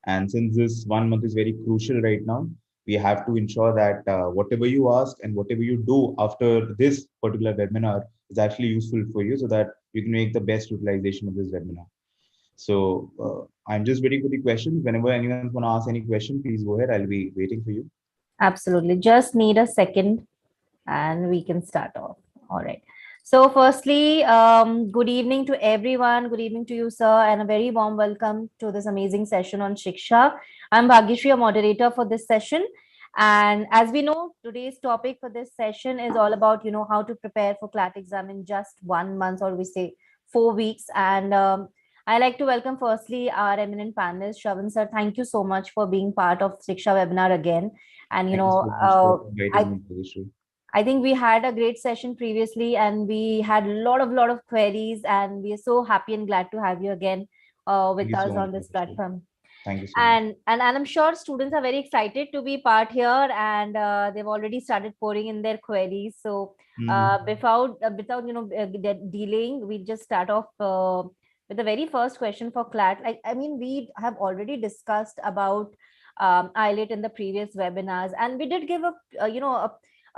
And since this 1 month is very crucial right now, we have to ensure that whatever you ask and whatever you do after this particular webinar is actually useful for you so that you can make the best utilization of this webinar. So I'm just waiting for the questions. Whenever anyone's going to ask any question, please go ahead. I'll be waiting for you. Absolutely. Just need a second and we can start off. All right. So firstly, good evening to everyone. Good evening to you, sir, and a very warm welcome to this amazing session on Shiksha. I'm Bhagyashree, your moderator for this session. And as we know, today's topic for this session is all about, how to prepare for CLAT exam in just 1 month, or we say 4 weeks. And I like to welcome firstly our eminent panelist, Shravan sir. Thank you so much for being part of Shiksha webinar again. And, Thank you so much for inviting I me to the show. I think we had a great session previously, and we had a lot of queries, and we are so happy and glad to have you again Thank with you so us much, on this Bhavyashree. platform. Thank you so much. And I'm sure students are very excited to be part here, and they've already started pouring in their queries. So Mhm. without delaying, we just start off with the very first question for CLAT. I mean, we have already discussed about IELTS in the previous webinars, and we did give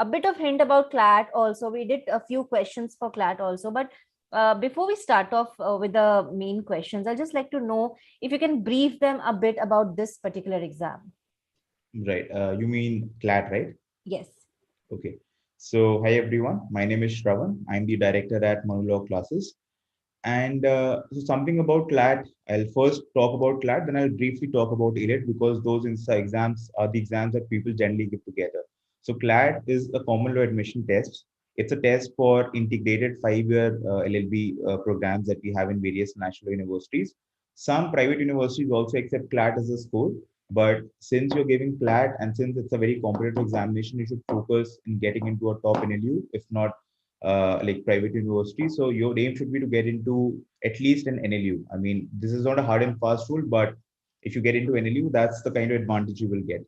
a bit of hint about CLAT also. We did a few questions for CLAT also, but before we start off with the main questions, I'd just like to know if you can brief them a bit about this particular exam. Right. You mean CLAT, right? Yes. Okay. So, hi everyone. My name is Shravan. I'm the director at Monologue Classes. And so, something about CLAT. I'll first talk about CLAT, then I'll briefly talk about ALET because those exams are the exams that people generally give together. So, CLAT is a common law admission test. It's a test for integrated 5-year LLB programs that we have in various national universities. Some private universities also accept CLAT as a score, but since you're giving CLAT and since it's a very competitive examination, you should focus in getting into a top NLU, if not like private university. So your aim should be to get into at least an NLU. I mean, this is not a hard and fast rule, but if you get into NLU, that's the kind of advantage you will get.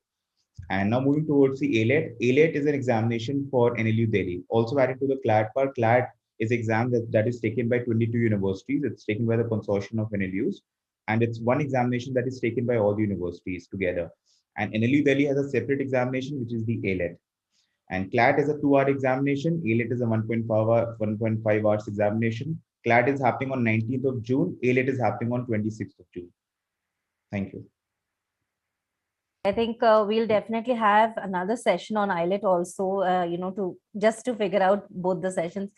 And now moving towards the ALET. ALET is an examination for NLU Delhi. Also added to the CLAT part, CLAT is exam that is taken by 22 universities. It's taken by the consortium of NLUs. And it's one examination that is taken by all the universities together. And NLU Delhi has a separate examination, which is the ALET. And CLAT is a 2-hour examination. ALET is a 1.5 hours examination. CLAT is happening on 19th of June. ALET is happening on 26th of June. Thank you. I think we'll definitely have another session on IELTS also, to just to figure out both the sessions.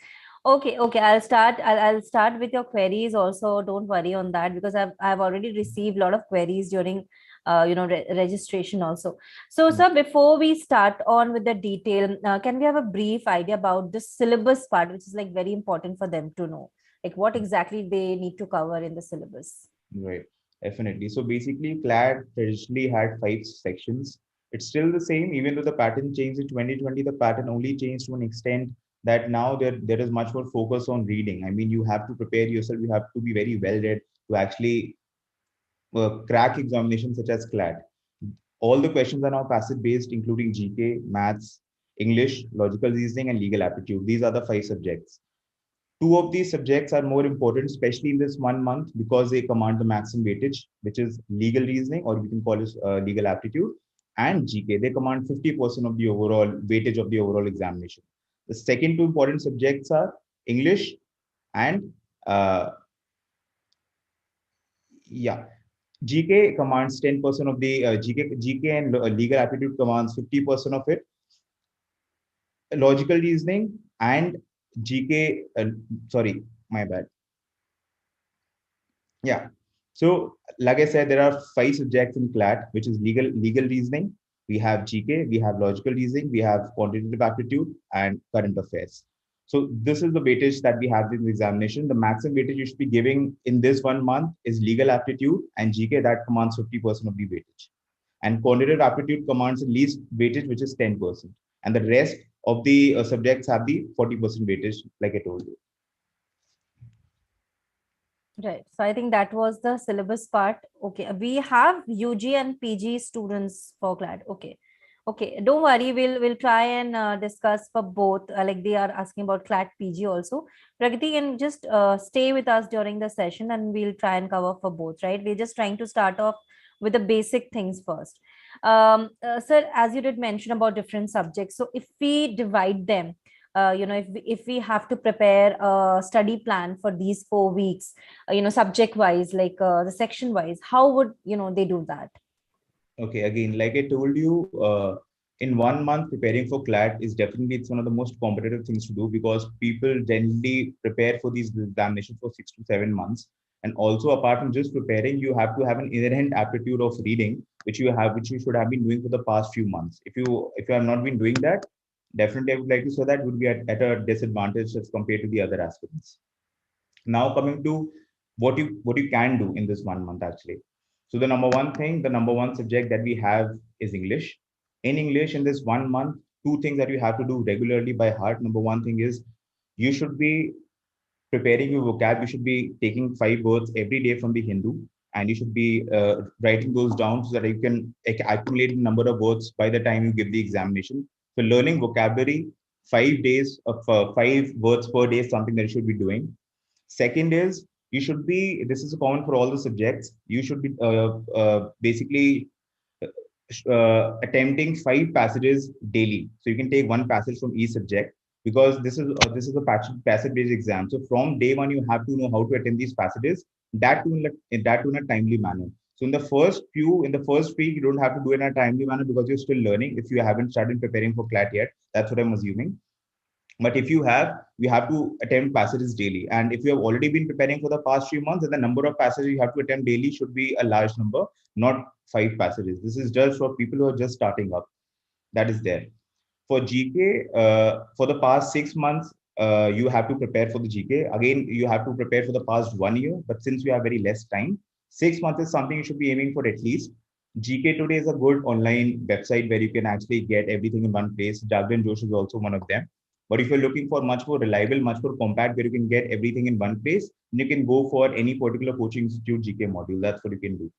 Okay. I'll start with your queries also. Don't worry on that because I've already received a lot of queries during registration also. So, Mm. sir, before we start on with the detail, can we have a brief idea about the syllabus part, which is like very important for them to know, like what exactly they need to cover in the syllabus? Right, definitely. So basically, CLAT traditionally had 5 sections. It's still the same, even though the pattern changed in 2020. The pattern only changed to an extent that now there is much more focus on reading. I mean, you have to prepare yourself. You have to be very well read to actually crack examinations such as CLAT. All the questions are now passive based, including GK, maths, English, logical reasoning, and legal aptitude. These are the 5 subjects. Two of these subjects are more important, especially in this 1 month, because they command the maximum weightage, which is legal reasoning, or we can call it legal aptitude, and GK. They command 50% of the overall weightage of the overall examination. The second two important subjects are English and uh, yeah, GK commands 10% of the GK and legal aptitude commands 50% of it. Logical reasoning and GK, sorry, my bad. Yeah. So, like I said, there are 5 subjects in CLAT, which is legal reasoning. We have GK, we have logical reasoning, we have quantitative aptitude, and current affairs. So this is the weightage that we have in the examination. The maximum weightage you should be giving in this 1 month is legal aptitude and GK that commands 50% of the weightage. And quantitative aptitude commands the least weightage, which is 10%. And the rest of the subjects have the 40% weightage, like I told you. Right. So I think that was the syllabus part. Okay. We have UG and PG students for CLAT. Okay. Okay, don't worry. We'll try and discuss for both. Like they are asking about CLAT PG also. Pragati can just stay with us during the session, and we'll try and cover for both. Right? We're just trying to start off with the basic things first. Sir, as you did mention about different subjects, so if we divide them, if we have to prepare a study plan for these 4 weeks, subject wise, like the section wise, how would they do that? Okay, again, like I told you, in 1 month preparing for CLAT is definitely it's one of the most competitive things to do because people generally prepare for these examinations for 6 to 7 months. And also, apart from just preparing, you have to have an inherent aptitude of reading, which you should have been doing for the past few months. If you have not been doing that, definitely I would like to say that would be at a disadvantage as compared to the other aspirants. Now coming to what you can do in this 1 month actually. So the number one subject that we have is English. In English, in this 1 month, two things that you have to do regularly by heart. Number one thing is you should be preparing your vocab. You should be taking 5 words every day from the Hindu, and you should be writing those down so that you can accumulate the number of words by the time you give the examination. So learning vocabulary, 5 days of 5 words per day is something that you should be doing. Second is you should be, this is common for all the subjects, you should be basically attempting 5 passages daily. So you can take one passage from each subject because this is a passage-based exam. So from day one, you have to know how to attend these passages. That too in a timely manner. So in the first week, you don't have to do it in a timely manner because you're still learning. If you haven't started preparing for CLAT yet, that's what I'm assuming. But if you have to attempt passages daily. And if you have already been preparing for the past few months, then the number of passages you have to attempt daily should be a large number, not 5 passages. This is just for people who are just starting up. That is there. For GK, for the past 6 months, you have to prepare for the GK. Again, you have to prepare for the past 1 year, but since we have very less time, 6 months is something you should be aiming for at least. GK Today is a good online website where you can actually get everything in one place. Jagran Josh is also one of them. But if you're looking for much more reliable, much more compact, where you can get everything in one place, then you can go for any particular coaching institute GK module. That's what you can do.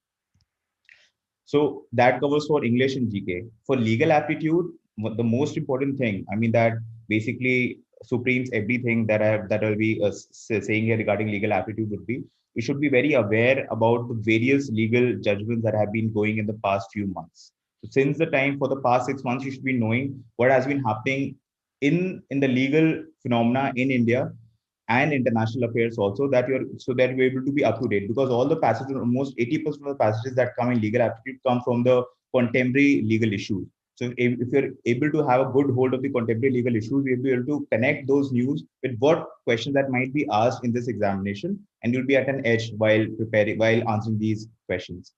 So that covers for English and GK. For legal aptitude, the most important thing, I mean, that basically supremes everything that I'll be saying here regarding legal aptitude would be you should be very aware about the various legal judgments that have been going in the past few months. So since the time for the past 6 months, you should be knowing what has been happening in the legal phenomena in India and international affairs also that you're so that you're able to be up to date because all the passages, almost 80% of the passages that come in legal aptitude come from the contemporary legal issues. So if you're able to have a good hold of the contemporary legal issues, you'll be able to connect those news with what questions that might be asked in this examination, and you'll be at an edge while answering these questions.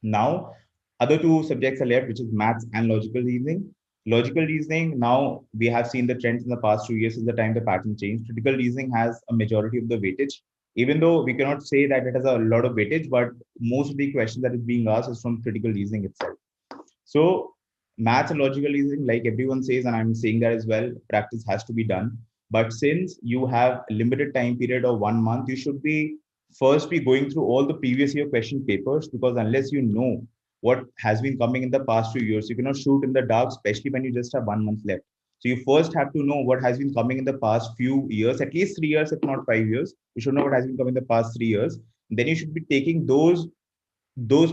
Now, other two subjects are left, which is maths and logical reasoning. Logical reasoning, now we have seen the trends in the past 2 years since the time the pattern changed. Critical reasoning has a majority of the weightage, even though we cannot say that it has a lot of weightage, but most of the questions that is being asked is from critical reasoning itself. So maths and logical reasoning, like everyone says, and I'm saying that as well, practice has to be done. But since you have a limited time period of 1 month, you should be first be going through all the previous year question papers because unless you know what has been coming in the past few years, you cannot shoot in the dark, especially when you just have 1 month left. So you first have to know what has been coming in the past few years, at least 3 years, if not 5 years. You should know what has been coming in the past 3 years. Then you should be taking those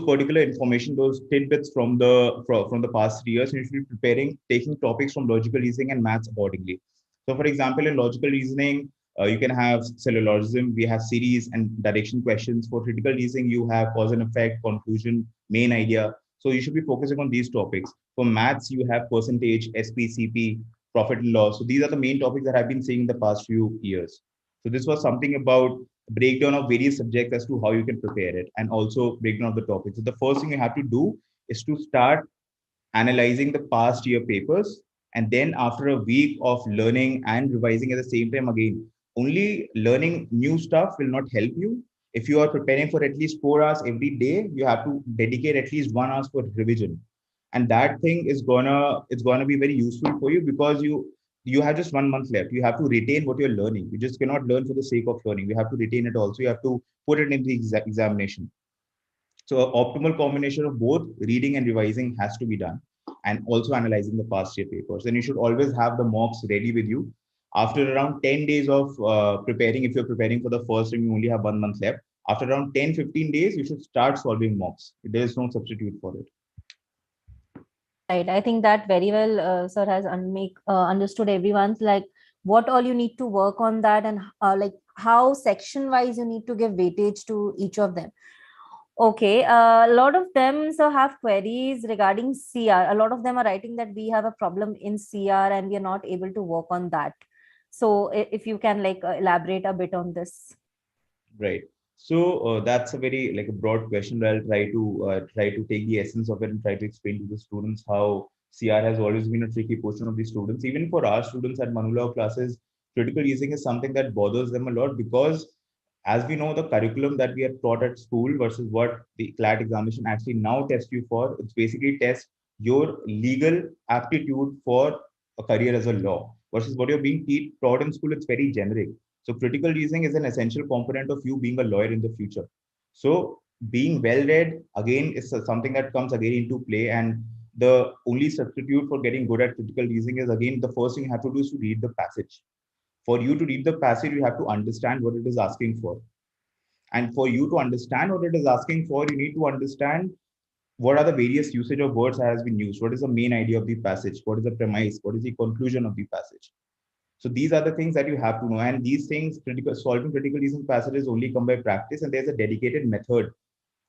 particular information, those tidbits from the past 3 years, and you should be preparing, taking topics from logical reasoning and maths accordingly. So, for example, in logical reasoning, you can have syllogism, we have series and direction questions. For critical reasoning, you have cause and effect, conclusion, main idea. So you should be focusing on these topics. For maths, you have percentage, SPCP, profit and loss. So these are the main topics that I've been seeing in the past few years. So this was something about breakdown of various subjects as to how you can prepare it and also breakdown of the topics. So the first thing you have to do is to start analyzing the past year papers. And then after a week of learning and revising at the same time, again, only learning new stuff will not help you. If you are preparing for at least 4 hours every day, you have to dedicate at least 1 hour for revision. And that thing is it's gonna be very useful for you because you have just 1 month left. You have to retain what you're learning. You just cannot learn for the sake of learning. You have to retain it also. You have to put it in the examination. So optimal combination of both reading and revising has to be done. and also analyzing the past year papers. And you should always have the mocks ready with you. After around 10 days of preparing, if you're preparing for the first time, you only have 1 month left. After around 10-15 days, you should start solving mocks. There is no substitute for it. Right. I think that very well, sir has understood everyone's like what all you need to work on that, and like how section wise you need to give weightage to each of them. Okay, a lot of them so have queries regarding CR. A lot of them are writing that we have a problem in CR and we are not able to work on that. So if you can like elaborate a bit on this. Right. So that's a very like a broad question. But I'll try to take the essence of it and try to explain to the students how CR has always been a tricky portion of the students. Even for our students at Manula classes, critical reasoning is something that bothers them a lot because, as we know, the curriculum that we are taught at school versus what the CLAT examination actually now tests you for, it's basically tests your legal aptitude for a career as a law versus what you're being taught in school. It's very generic. So critical reasoning is an essential component of you being a lawyer in the future. So being well read again is something that comes again into play. And the only substitute for getting good at critical reasoning is again the first thing you have to do is to read the passage. For you to read the passage, you have to understand what it is asking for. And for you to understand what it is asking for, you need to understand what are the various usage of words that has been used. What is the main idea of the passage? What is the premise? What is the conclusion of the passage? So these are the things that you have to know. And these things, solving critical reasoning passages only come by practice. And there's a dedicated method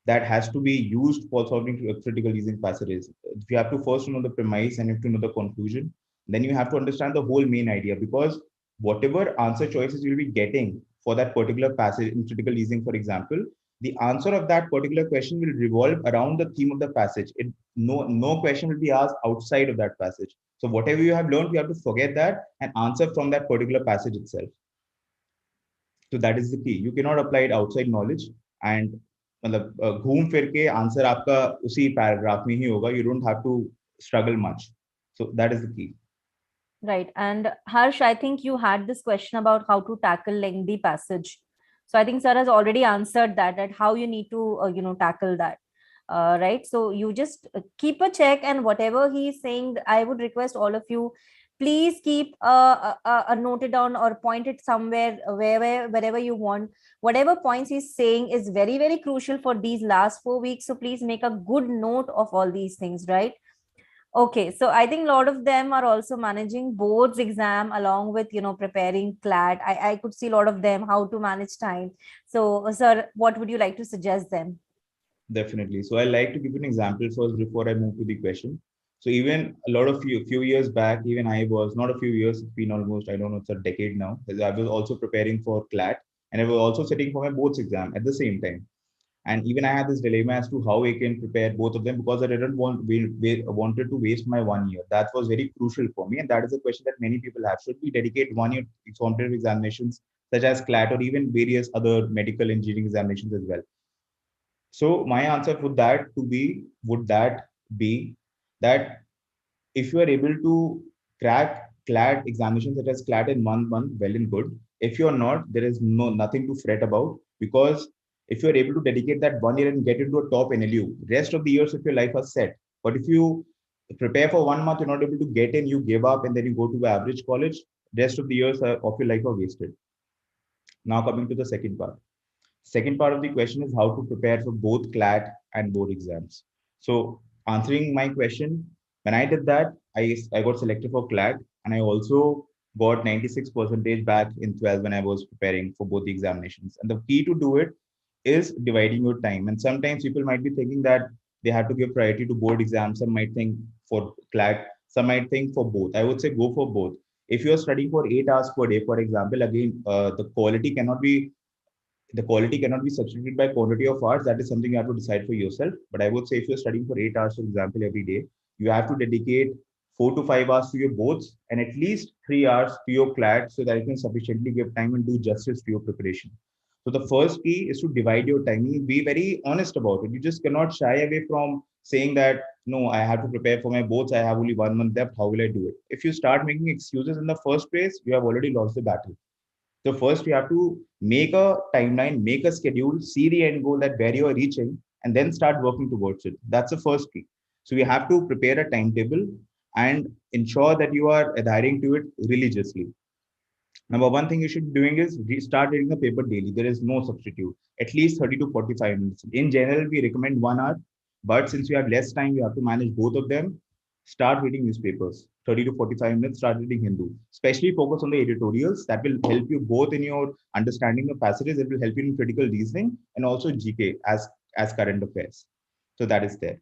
that has to be used for solving critical reasoning passages. You have to first know the premise and you have to know the conclusion. Then you have to understand the whole main idea because whatever answer choices you'll be getting for that particular passage in critical reasoning, for example, the answer of that particular question will revolve around the theme of the passage. No question will be asked outside of that passage. So whatever you have learned, you have to forget that and answer from that particular passage itself. So that is the key. You cannot apply it outside knowledge and मतलब घूम फिर के answer आपका उसी paragraph में ही होगा. You don't have to struggle much. So that is the key. Right. And Harsh, I think you had this question about how to tackle lengthy passage. So I think sir has already answered that how you need to, tackle that. Right. So you just keep a check, and whatever he is saying, I would request all of you, please keep a noted down or point it somewhere, wherever you want. Whatever points he's saying is very, very crucial for these last 4 weeks. So please make a good note of all these things, right? Okay, so I think a lot of them are also managing boards exam along with, preparing CLAT. I could see a lot of them how to manage time. So, sir, what would you like to suggest them? Definitely. So I like to give you an example first before I move to the question. So even a lot of few years back, even I was not a few years, it's been almost, I don't know, it's a decade now. I was also preparing for CLAT and I was also sitting for my boards exam at the same time. And even I had this dilemma as to how I can prepare both of them because I didn't wanted to waste my 1 year. That was very crucial for me. And that is a question that many people have. Should we dedicate 1 year to competitive examinations such as CLAT or even various other medical engineering examinations as well? So my answer would that be that if you are able to crack CLAT examinations such as CLAT in 1 month, well and good. If you're not, there is nothing to fret about because if you're able to dedicate that 1 year and get into a top NLU, rest of the years of your life are set. But if you prepare for 1 month, you're not able to get in, you give up, and then you go to average college, rest of the years of your life are wasted. Now coming to the second part. Second part of the question is how to prepare for both CLAT and board exams. So answering my question, when I did that, I got selected for CLAT and I also got 96 percentage back in 12 when I was preparing for both the examinations. And the key to do it is dividing your time. And sometimes people might be thinking that they have to give priority to board exams. Some might think for CLAT, some might think for both. I would say go for both. If you're studying for 8 hours per day, for example, again, the quality cannot be substituted by quantity of hours. That is something you have to decide for yourself. But I would say if you're studying for 8 hours, for example, every day, you have to dedicate 4 to 5 hours to your boards and at least 3 hours to your CLAT so that you can sufficiently give time and do justice to your preparation. So the first key is to divide your time. Be very honest about it. You just cannot shy away from saying that, no, I have to prepare for my boards. I have only 1 month left. How will I do it? If you start making excuses in the first place, you have already lost the battle. So first you have to make a timeline, make a schedule, see the end goal that where you are reaching, and then start working towards it. That's the first key. So we have to prepare a timetable and ensure that you are adhering to it religiously. Number one thing you should be doing is start reading the paper daily. There is no substitute. At least 30 to 45 minutes. In general, we recommend 1 hour, but since you have less time, you have to manage both of them. Start reading newspapers. 30 to 45 minutes. Start reading Hindu. Especially focus on the editorials. That will help you both in your understanding of passages. It will help you in critical reasoning and also GK as current affairs. So that is there.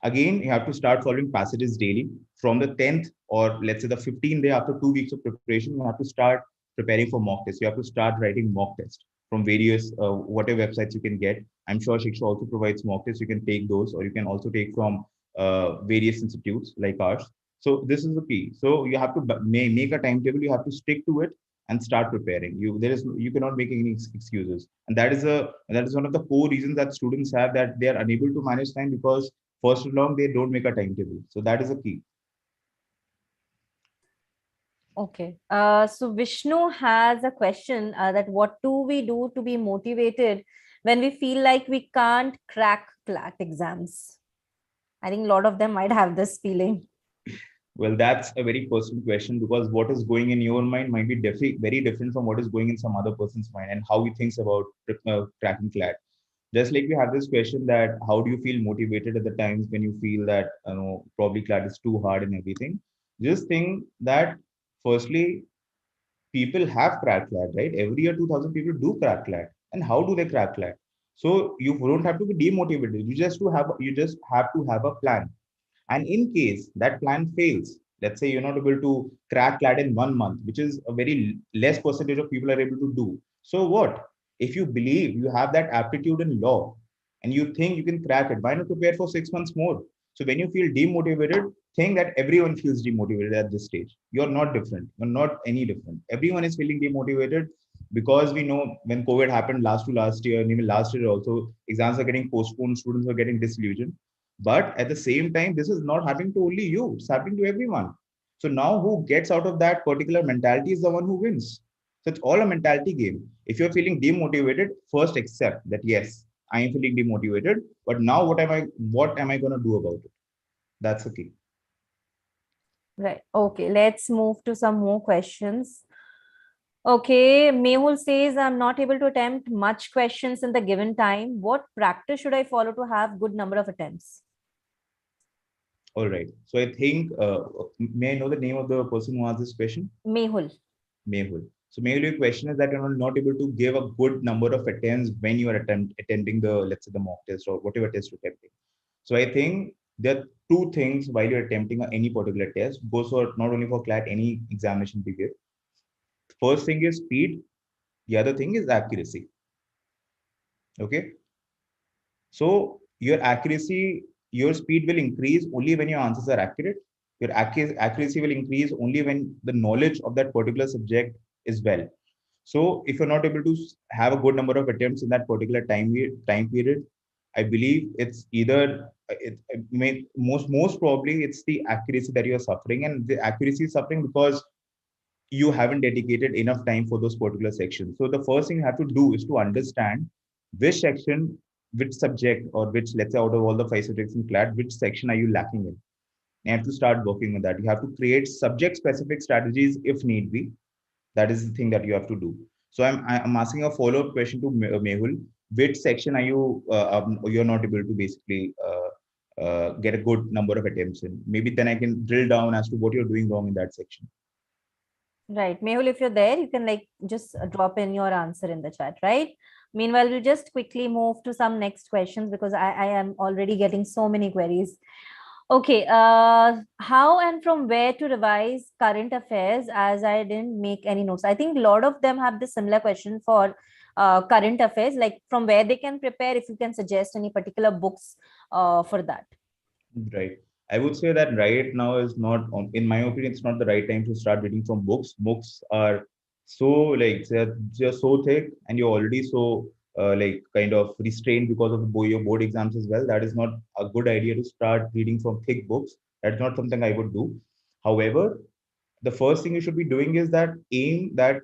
Again, you have to start following passages daily. From the 10th or let's say the 15th day after 2 weeks of preparation, you have to start preparing for mock tests. You have to start writing mock tests from various whatever websites you can get. I'm sure Shiksha also provides mock tests. You can take those, or you can also take from various institutes like ours. So this is the key. So you have to make a timetable. You have to stick to it and start preparing. You cannot make any excuses, and that is one of the core reasons that students have, that they are unable to manage time because first along they don't make a timetable. So that is a key. Okay. So Vishnu has a question that what do we do to be motivated when we feel like we can't crack CLAT exams? I think a lot of them might have this feeling. Well, that's a very personal question, because what is going in your mind might be very different from what is going in some other person's mind and how he thinks about cracking CLAT. Just like we have this question that how do you feel motivated at the times when you feel that probably CLAT is too hard and everything. Just think that firstly, people have cracked CLAT, right? Every year, 2,000 people do crack CLAT. And how do they crack CLAT? So you don't have to be demotivated. You just have to have a plan. And in case that plan fails, let's say you're not able to crack CLAT in 1 month, which is a very less percentage of people are able to do. So what? If you believe you have that aptitude in law and you think you can crack it, why not prepare for 6 months more? So when you feel demotivated, think that everyone feels demotivated at this stage. You're not different. You're not any different. Everyone is feeling demotivated because we know when COVID happened last year, and even last year also, exams are getting postponed, students are getting disillusioned. But at the same time, this is not happening to only you, it's happening to everyone. So now who gets out of that particular mentality is the one who wins. So it's all a mentality game. If you're feeling demotivated, first accept that yes, I am feeling demotivated, but now what am I going to do about it? That's the key. Right. Okay. Let's move to some more questions. Okay. Mehul says, I'm not able to attempt much questions in the given time. What practice should I follow to have good number of attempts? All right. So I think, may I know the name of the person who asked this question? Mehul. Mehul. So Mehul, your question is that you're not able to give a good number of attempts when you are attending the, let's say, the mock test or whatever test you're attempting. So I think there are two things while you're attempting any particular test, goes for not only for CLAT, any examination we give. First thing is speed. The other thing is accuracy. Okay. So your accuracy, your speed will increase only when your answers are accurate. Your accuracy will increase only when the knowledge of that particular subject is well. So if you're not able to have a good number of attempts in that particular time period, I believe it's either most probably it's the accuracy that you are suffering, and the accuracy is suffering because you haven't dedicated enough time for those particular sections. So the first thing you have to do is to understand which section, which subject, or which, let's say, out of all the 5 subjects in CLAT, which section are you lacking in? You have to start working on that. You have to create subject-specific strategies if need be. That is the thing that you have to do. So I'm asking a follow-up question to Mehul. Which section are you're not able to basically get a good number of attempts in? Maybe then I can drill down as to what you're doing wrong in that section. Right. Mehul, if you're there, you can like just drop in your answer in the chat, right? Meanwhile, we'll just quickly move to some next questions because I am already getting so many queries. Okay. How and from where to revise current affairs, as I didn't make any notes. I think a lot of them have this similar question for current affairs, like from where they can prepare, if you can suggest any particular books for that. Right. I would say that right now is not, in my opinion, it's not the right time to start reading from books. Books are so like they're so thick, and you're already so like kind of restrained because of your board exams as well. That is not a good idea to start reading from thick books. That's not something I would do. However, the first thing you should be doing is that aim that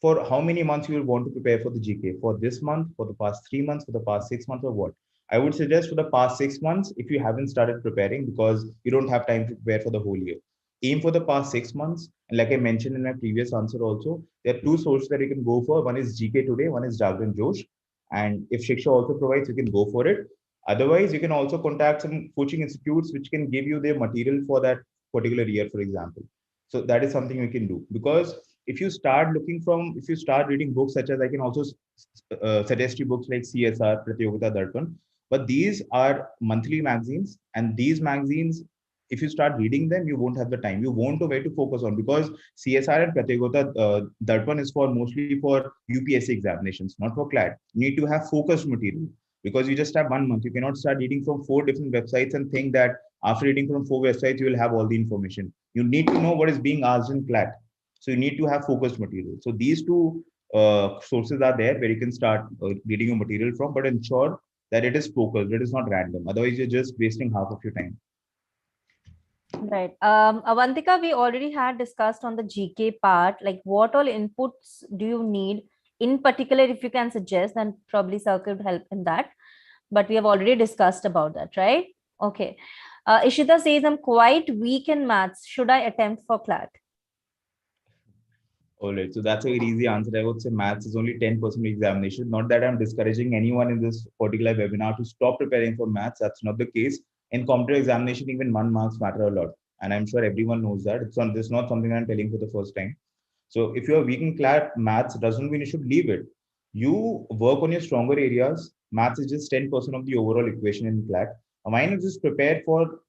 for how many months you will want to prepare for the GK, for this month, for the past 3 months, for the past 6 months, or what. I would suggest for the past 6 months, if you haven't started preparing because you don't have time to prepare for the whole year, aim for the past 6 months. And like I mentioned in my previous answer also, there are two sources that you can go for. One is GK Today, one is Jagran Josh. And if Shiksha also provides, you can go for it. Otherwise, you can also contact some coaching institutes which can give you the material for that particular year, for example. So that is something you can do. Because if you start reading books such as, I can also suggest you books like CSR, Pratyogita Darpan, but these are monthly magazines, and these magazines, if you start reading them, you won't have the time. You won't know where to focus on, because CSR and Pratyogita Darpan is for mostly for UPSC examinations, not for CLAT. You need to have focused material because you just have 1 month. You cannot start reading from four different websites and think that after reading from four websites, you will have all the information. You need to know what is being asked in CLAT. So you need to have focused material. So these two sources are there where you can start reading your material from, but ensure that it is focused, it is not random. Otherwise, you're just wasting half of your time. Right. Avantika, we already had discussed on the GK part, like what all inputs do you need in particular, if you can suggest, then probably Sir could help in that. But we have already discussed about that, right? Okay. Ishita says, I'm quite weak in maths. Should I attempt for CLAT? All right, so that's a very easy answer. I would say maths is only 10% examination. Not that I'm discouraging anyone in this particular webinar to stop preparing for maths. That's not the case. In competitive examination, even 1 marks matter a lot. And I'm sure everyone knows that. It's not something I'm telling for the first time. So if you're weak in CLAT, maths doesn't mean you should leave it. You work on your stronger areas. Maths is just 10% of the overall equation in CLAT. Mine is just prepare for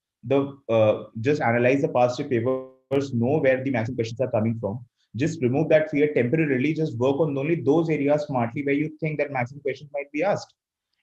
just analyze the past year papers, know where the maximum questions are coming from. Just remove that fear temporarily. Just work on only those areas smartly where you think that maximum questions might be asked.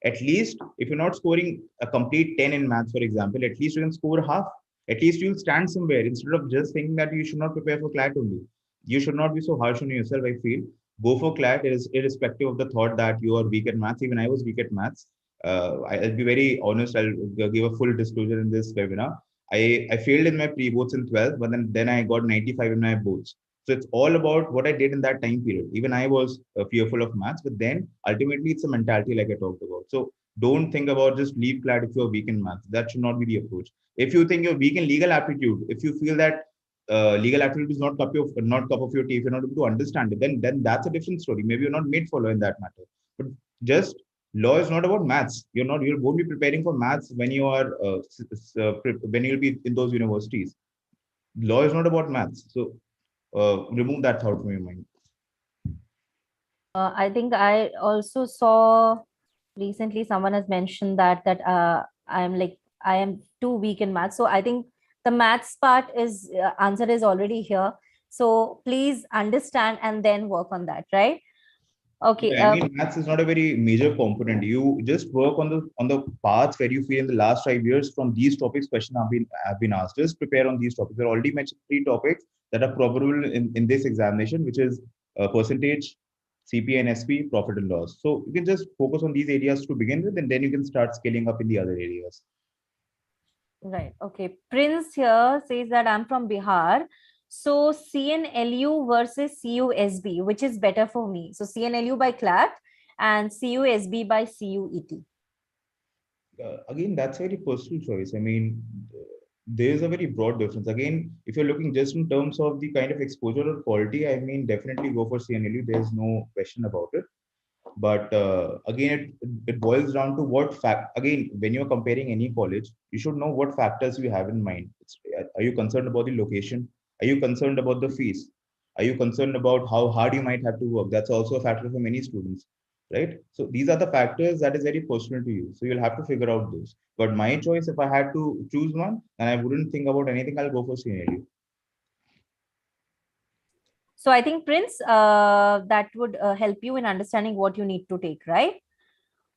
At least if you're not scoring a complete 10 in maths, for example, at least you can score half. At least you'll stand somewhere instead of just thinking that you should not prepare for CLAT only. You should not be so harsh on yourself, I feel. Go for CLAT, irrespective of the thought that you are weak at maths. Even I was weak at maths. I'll be very honest. I'll give a full disclosure in this webinar. I failed in my pre-boards in 12th, but then I got 95 in my boards. So it's all about what I did in that time period. Even I was fearful of maths, but then ultimately it's a mentality like I talked about. So don't think about just leave CLAT if you're weak in maths. That should not be the approach. If you think you're weak in legal aptitude, if you feel that legal aptitude is not cup of your tea, if you're not able to understand it, then that's a different story. Maybe you're not made for law in that matter. But just law is not about maths. You won't be preparing for maths when you are when you'll be in those universities. Law is not about maths. So remove that thought from your mind. I think I also saw recently someone has mentioned that I am too weak in maths. So I think the maths part is answer is already here. So please understand and then work on that, right? Okay. Yeah, I mean, maths is not a very major component. You just work on the parts where you feel in the last 5 years from these topics questions have been asked. Just prepare on these topics. I already mentioned three topics that are probable in this examination, which is percentage, CP and SP, profit and loss. So you can just focus on these areas to begin with, and then you can start scaling up in the other areas. Right. Okay. Prince here says that I'm from Bihar. So CNLU versus CUSB, which is better for me? So CNLU by CLAT and CUSB by CUET. Again, that's a very personal choice. I mean, there is a very broad difference. Again, if you're looking just in terms of the kind of exposure or quality, I mean, definitely go for CNLU. There's no question about it. But again, it boils down to what fact. Again, when you're comparing any college, you should know what factors you have in mind. Are you concerned about the location? Are you concerned about the fees? Are you concerned about how hard you might have to work? That's also a factor for many students, right? So these are the factors that is very personal to you. So you'll have to figure out those. But my choice, if I had to choose one, and I wouldn't think about anything, I'll go for CNLU. So I think Prince, that would help you in understanding what you need to take, right?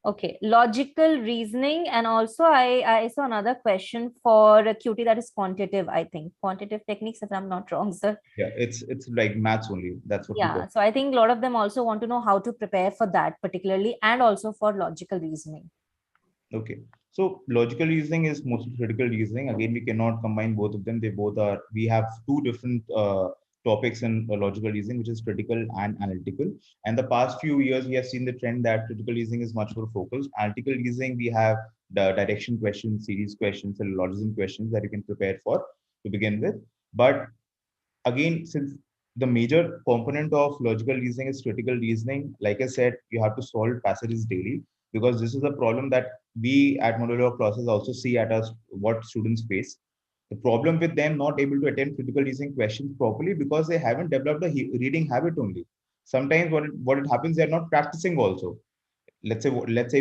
Okay, logical reasoning, and also I saw another question for a QT, that is quantitative. I think quantitative techniques, if I'm not wrong, sir. Yeah, it's like maths only. That's what we Yeah, talk. so I think a lot of them also want to know how to prepare for that particularly, and also for logical reasoning. Okay. So logical reasoning is mostly critical reasoning. Again, we cannot combine both of them. They both are, we have two different topics in logical reasoning, which is critical and analytical. And the past few years, we have seen the trend that critical reasoning is much more focused. Analytical reasoning, we have the direction questions, series questions, and logism questions that you can prepare for to begin with. But again, since the major component of logical reasoning is critical reasoning, like I said, you have to solve passages daily, because this is a problem that we at modular classes also see at us what students face. The problem with them not able to attempt critical reasoning questions properly because they haven't developed a reading habit only. Sometimes what it happens, they're not practicing also. Let's say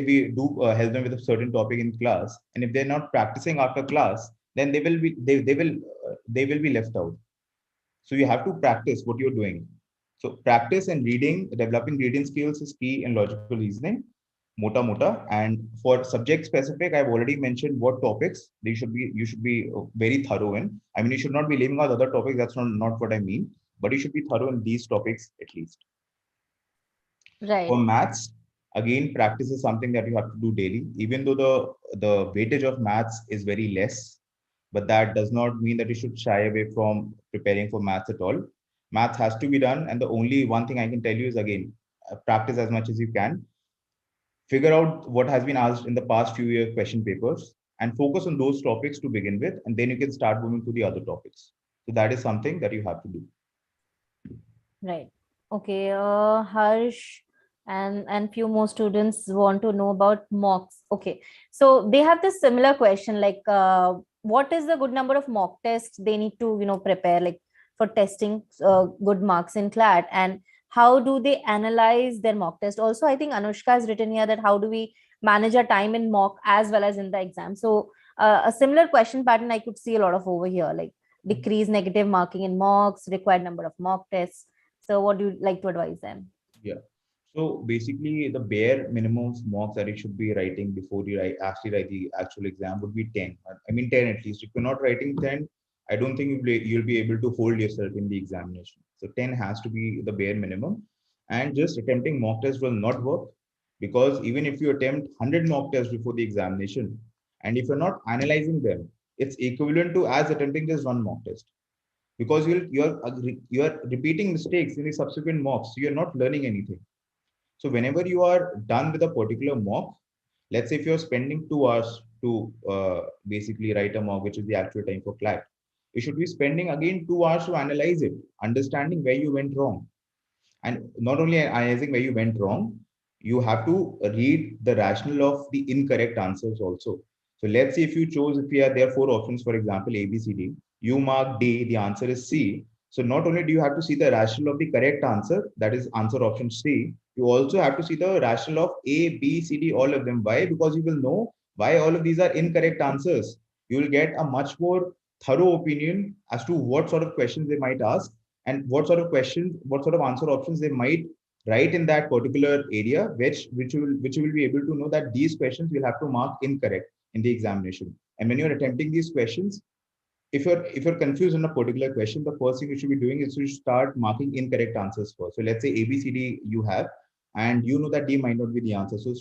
we do help them with a certain topic in class, and if they're not practicing after class, then they will be left out. So you have to practice what you're doing. So practice and reading, developing reading skills is key in logical reasoning, mota. And for subject specific, I've already mentioned what topics they should be. You should be very thorough in. I mean, you should not be leaving out other topics. That's not what I mean. But you should be thorough in these topics at least. For Right. maths, again, practice is something that you have to do daily. Even though the weightage of maths is very less, but that does not mean that you should shy away from preparing for maths at all. Maths has to be done, and the only one thing I can tell you is, again, practice as much as you can. Figure out what has been asked in the past few year question papers and focus on those topics to begin with, and then you can start moving to the other topics. So that is something that you have to do. Right. Okay. Harsh and few more students want to know about mocks. Okay. So they have this similar question, like what is the good number of mock tests they need to, prepare, like for testing good marks in CLAT, and how do they analyze their mock test? Also, I think Anushka has written here that how do we manage our time in mock as well as in the exam. So a similar question pattern I could see a lot of over here, like decrease negative marking in mocks, required number of mock tests. So what do you like to advise them? Yeah. So basically, the bare minimum of mocks that you should be writing before you actually write the actual exam would be 10. I mean, 10 at least. If you're not writing 10, I don't think you'll be able to hold yourself in the examination. So 10 has to be the bare minimum. And just attempting mock tests will not work, because even if you attempt 100 mock tests before the examination, and if you're not analyzing them, it's equivalent to as attempting just one mock test, because you're repeating mistakes in the subsequent mocks. So you're not learning anything. So whenever you are done with a particular mock, let's say if you're spending 2 hours to basically write a mock, which is the actual time for CLAT, you should be spending again 2 hours to analyze it, understanding where you went wrong. And not only analyzing where you went wrong, you have to read the rationale of the incorrect answers also. So let's say if you chose, if you are there are four options, for example, A, B, C, D, you mark D, the answer is C. So not only do you have to see the rationale of the correct answer, that is answer option C, you also have to see the rationale of A, B, C, D, all of them. Why? Because you will know why all of these are incorrect answers. You will get a much more thorough opinion as to what sort of questions they might ask, and what sort of questions, what sort of answer options they might write in that particular area, which you will be able to know that these questions will have to mark incorrect in the examination. And when you're attempting these questions, if you're confused on a particular question, the first thing you should be doing is to start marking incorrect answers first. So let's say ABCD you have, and you know that D might not be the answer. So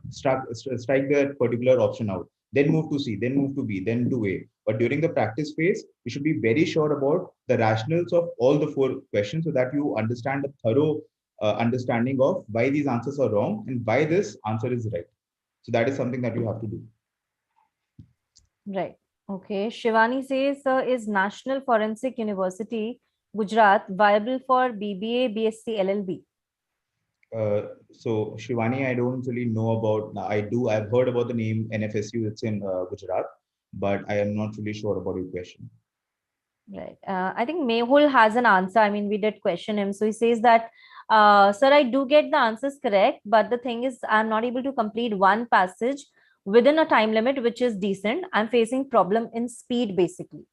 strike that particular option out. Then move to C, then move to B, then to A. But during the practice phase, you should be very sure about the rationales of all the four questions, so that you understand a thorough understanding of why these answers are wrong and why this answer is right. So that is something that you have to do. Right. Okay. Shivani says, is National Forensic University, Gujarat, viable for BBA, BSc, LLB? So Shivani, I don't really know about. I've heard about the name NFSU. It's in Gujarat, but I am not really sure about your question. Right. I think Mehul has an answer. I mean, we did question him. So he says that, sir, I do get the answers correct, but the thing is, I'm not able to complete one passage within a time limit, which is decent. I'm facing problem in speed, basically.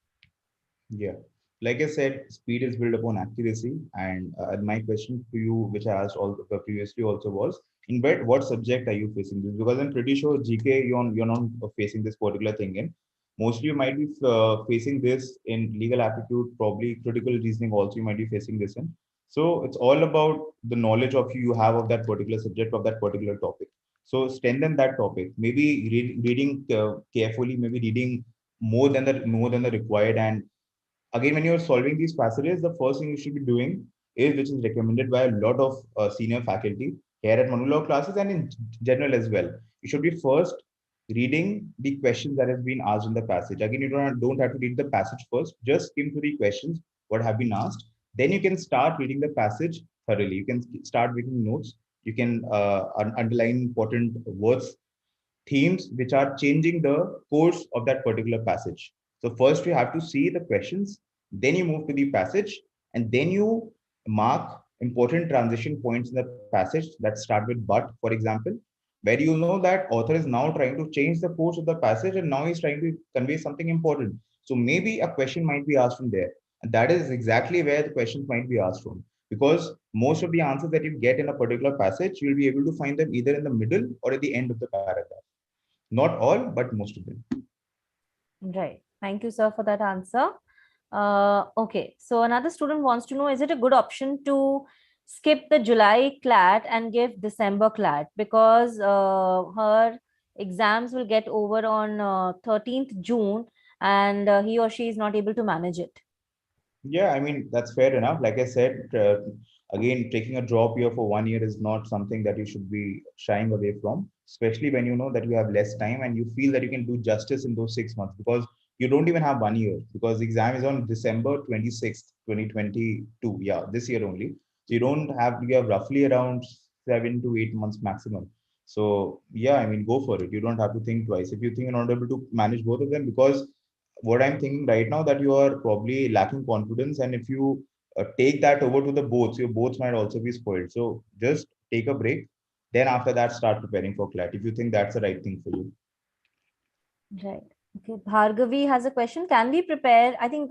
Yeah. Like I said, speed is built upon accuracy. And my question to you, which I asked all previously also was, in what subject are you facing this? Because I'm pretty sure GK, you're not facing this particular thing in. Mostly you might be facing this in legal aptitude, probably critical reasoning also you might be facing this in. So it's all about the knowledge of you have of that particular subject, of that particular topic. So strengthen that topic. Maybe reading carefully, maybe reading more than the required, and again, when you're solving these passages, the first thing you should be doing is, which is recommended by a lot of senior faculty here at Manula classes and in general as well. You should be first reading the questions that have been asked in the passage. Again, you don't have to read the passage first. Just skim through the questions what have been asked. Then you can start reading the passage thoroughly. You can start making notes. You can underline important words, themes which are changing the course of that particular passage. So first you have to see the questions, then you move to the passage, and then you mark important transition points in the passage that start with but, for example, where you know that author is now trying to change the course of the passage and now he's trying to convey something important. So maybe a question might be asked from there. And that is exactly where the questions might be asked from. Because most of the answers that you get in a particular passage, you'll be able to find them either in the middle or at the end of the paragraph. Not all, but most of them. Right. Thank you, sir, for that answer. Okay. So another student wants to know, is it a good option to skip the July CLAT and give December CLAT? Because her exams will get over on 13th June and he or she is not able to manage it. Yeah, I mean, that's fair enough. Like I said, again, taking a drop year for 1 year is not something that you should be shying away from, especially when you know that you have less time and you feel that you can do justice in those 6 months because you don't even have 1 year because the exam is on December 26th, 2022. Yeah, this year only. So you have roughly around 7 to 8 months maximum. So, yeah, I mean, go for it. You don't have to think twice. If you think you're not able to manage both of them, because what I'm thinking right now that you are probably lacking confidence, and if you take that over to the boards, your boards might also be spoiled. So just take a break. Then after that, start preparing for CLAT if you think that's the right thing for you. Right. Okay. Bhargavi has a question. Can we prepare? I think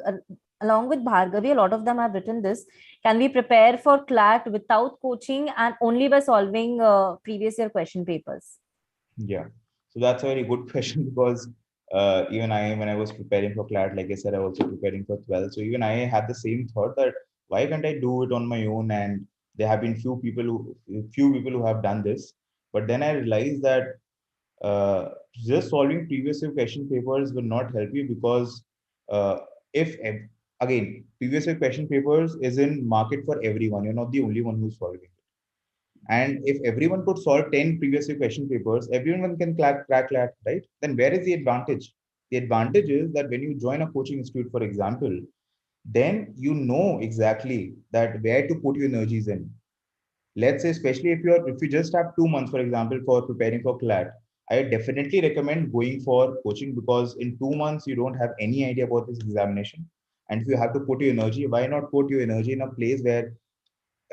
along with Bhargavi, a lot of them have written this. Can we prepare for CLAT without coaching and only by solving previous year question papers? Yeah. So that's a very good question because even I, when I was preparing for CLAT, like I said, I was also preparing for 12. So even I had the same thought that why can't I do it on my own? And there have been few people who have done this. But then I realized that uh, just solving previous year question papers will not help you because uh, if again previous year question papers is in market for everyone, you're not the only one who's solving it. And if everyone could solve 10 previous year question papers, everyone can crack that, right? Then where is the advantage? The advantage is that when you join a coaching institute, for example, then you know exactly that where to put your energies in. Let's say, especially if you just have 2 months, for example, for preparing for CLAT, I definitely recommend going for coaching because in 2 months you don't have any idea about this examination. And if you have to put your energy, why not put your energy in a place where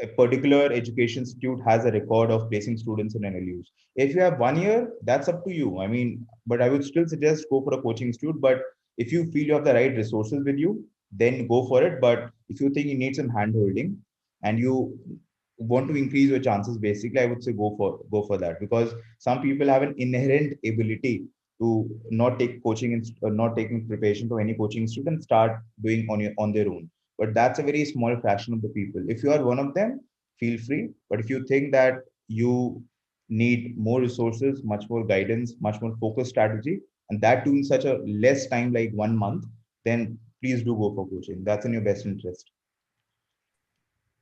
a particular education institute has a record of placing students in NLUs. If you have 1 year, that's up to you. I mean, but I would still suggest go for a coaching institute. But if you feel you have the right resources with you, then go for it. But if you think you need some hand holding and you want to increase your chances, basically, I would say go for that because some people have an inherent ability to not take coaching and not taking preparation for any coaching institute and start doing on their own, but that's a very small fraction of the people. If you are one of them, feel free. But if you think that you need more resources, much more guidance, much more focused strategy, and that too in such a less time like 1 month, then please do go for coaching. That's in your best interest.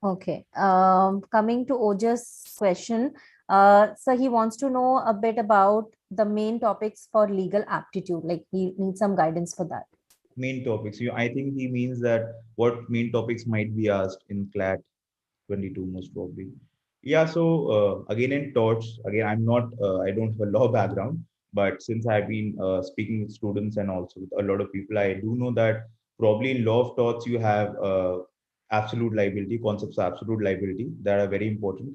Okay. Coming to Ojas' question, so he wants to know a bit about the main topics for legal aptitude. Like he needs some guidance for that. Main topics. I think he means that what main topics might be asked in CLAT 22 most probably. Yeah, so again in torts, again I don't have a law background, but since I've been speaking with students and also with a lot of people, I do know that probably in law of torts you have absolute liability, concepts of absolute liability that are very important.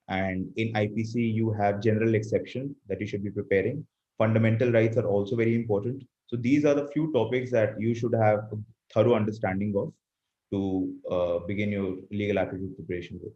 And in IPC, you have general exception that you should be preparing. Fundamental rights are also very important. So these are the few topics that you should have a thorough understanding of to begin your legal aptitude preparation with.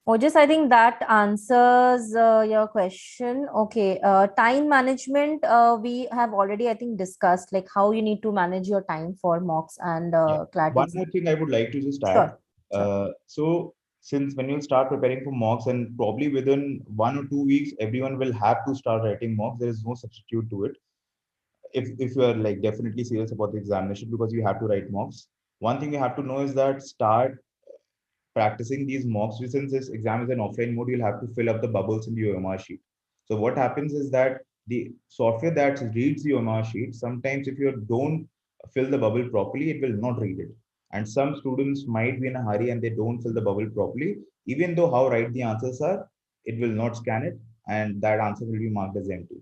Ojas, I think that answers your question. Okay. Time management, we have already, I think, discussed like how you need to manage your time for mocks and Yeah. CLAT One more exam. thing I would like to just add. Sure. Sure. So since when you start preparing for mocks and probably within 1 or 2 weeks, everyone will have to start writing mocks. There is no substitute to it. if you are like definitely serious about the examination, because you have to write mocks, one thing you have to know is that start practicing these mocks. Since this exam is an offline mode, you'll have to fill up the bubbles in the OMR sheet. So what happens is that the software that reads the OMR sheet, sometimes if you don't fill the bubble properly, it will not read it. And some students might be in a hurry and they don't fill the bubble properly. Even though how right the answers are, it will not scan it, and that answer will be marked as empty.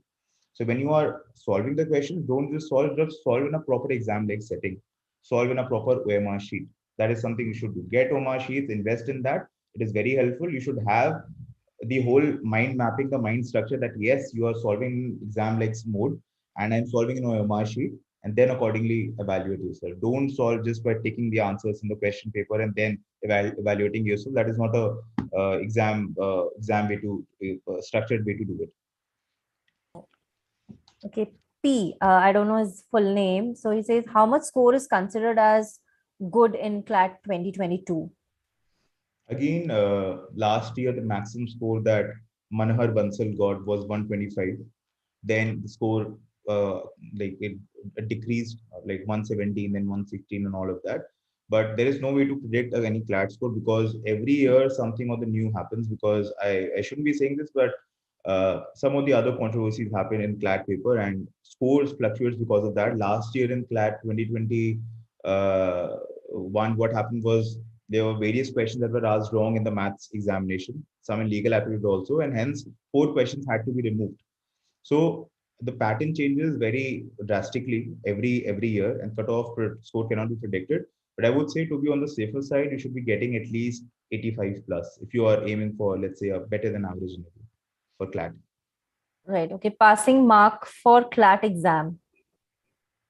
So when you are solving the question, don't just solve in a proper exam like setting. Solve in a proper OMR sheet. That is something you should do. Get OMR sheets, invest in that. It is very helpful. You should have the whole mind mapping, the mind structure that yes, you are solving in exam like mode, and I'm solving in OMR sheet, and then accordingly evaluate yourself. Don't solve just by taking the answers in the question paper and then evaluating yourself. That is not a exam way to structured way to do it. Okay, P. I don't know his full name. So he says, how much score is considered as good in CLAT 2022? Again, last year the maximum score that Manohar Bansal got was 125. Then the score like it decreased like 117, then 116, and all of that. But there is no way to predict any CLAT score, because every year something or the new happens. Because I shouldn't be saying this, but some of the other controversies happen in CLAT paper and scores fluctuates because of that. Last year in CLAT 2020, what happened was there were various questions that were asked wrong in the maths examination, some in legal aptitude also, and hence four questions had to be removed. So the pattern changes very drastically every year, and cutoff score cannot be predicted. But I would say, to be on the safer side, you should be getting at least 85 plus if you are aiming for, let's say, a better than average level for CLAT. Right. Okay. Passing mark for CLAT exam.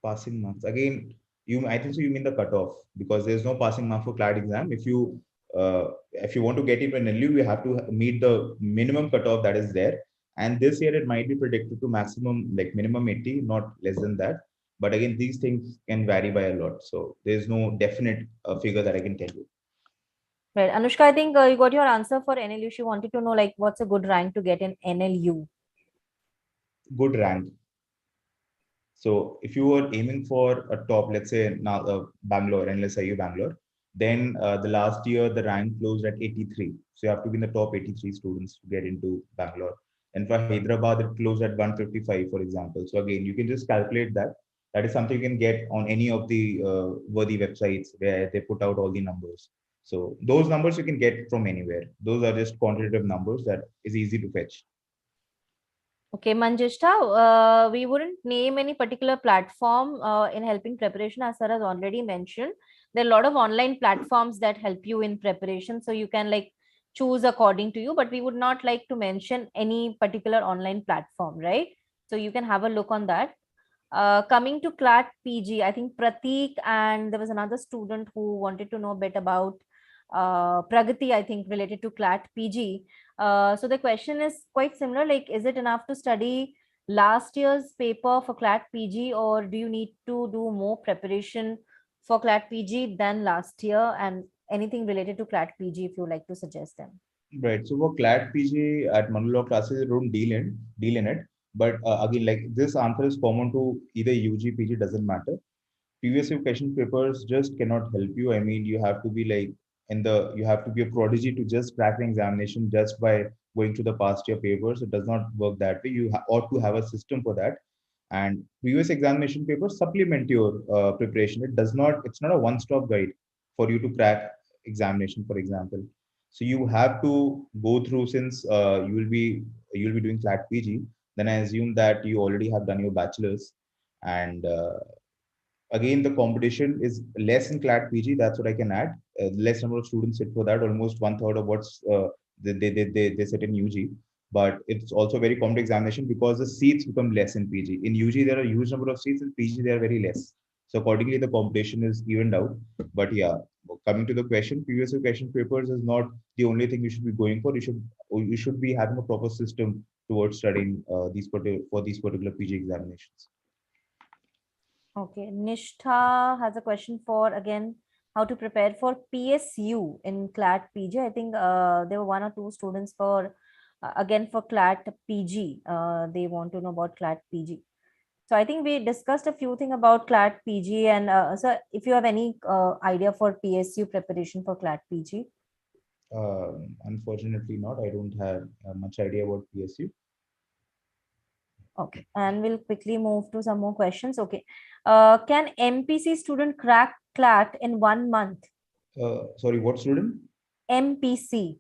Passing marks again, you I think so. You mean the cutoff, because there's no passing mark for CLAT exam. If you want to get into an LU, you have to meet the minimum cutoff that is there. And this year it might be predicted to maximum like minimum 80, not less than that. But again, these things can vary by a lot. So there's no definite figure that I can tell you. Right. Anushka, I think you got your answer for NLU. She wanted to know like what's a good rank to get in NLU. Good rank. So if you were aiming for a top, let's say now Bangalore, and let's say you Bangalore, then the last year the rank closed at 83. So you have to be in the top 83 students to get into Bangalore. And for Hyderabad, it closed at 155, for example. So again, you can just calculate that. That is something you can get on any of the worthy websites where they put out all the numbers. So those numbers you can get from anywhere. Those are just quantitative numbers that is easy to fetch. Okay, Manjishta, we wouldn't name any particular platform in helping preparation, as sir has already mentioned. There are a lot of online platforms that help you in preparation, so you can like choose according to you, but we would not like to mention any particular online platform, right? So you can have a look on that. Coming to CLAT PG, I think Pratik and there was another student who wanted to know a bit about Pragati, I think related to CLAT PG. So the question is quite similar, like, is it enough to study last year's paper for CLAT PG, or do you need to do more preparation for CLAT PG than last year? And anything related to CLAT PG, if you like to suggest them. Right. So for CLAT PG at Manula classes, I don't deal in it. But again, like this answer is common to either UG, PG, doesn't matter. Previous year question papers just cannot help you. I mean, you have to be like you have to be a prodigy to just crack the examination just by going to the past year papers. It does not work that way. Ought to have a system for that. And previous examination papers supplement your preparation. It's not a one-stop guide for you to crack examination, for example. So you have to go through, since you'll be doing CLAT PG. Then I assume that you already have done your bachelor's, and again, the competition is less in CLAT PG. That's what I can add. Less number of students sit for that. Almost one third of what's they sit in UG. But it's also very common examination because the seats become less in PG. In UG, there are a huge number of seats. In PG, there are very less. So accordingly, the competition is evened out. But yeah, coming to the question, previous year question papers is not the only thing you should be going for. You should be having a proper system towards studying these particular PG examinations. Okay, Nishtha has a question for again how to prepare for PSU in CLAT PG. I think there were one or two students for again for CLAT PG. They want to know about CLAT PG. So I think we discussed a few things about CLAT PG, and so if you have any idea for PSU preparation for CLAT PG. Unfortunately not. I don't have much idea about PSU. Okay, and we'll quickly move to some more questions. Okay, can MPC student crack CLAT in 1 month? Sorry, what student? MPC.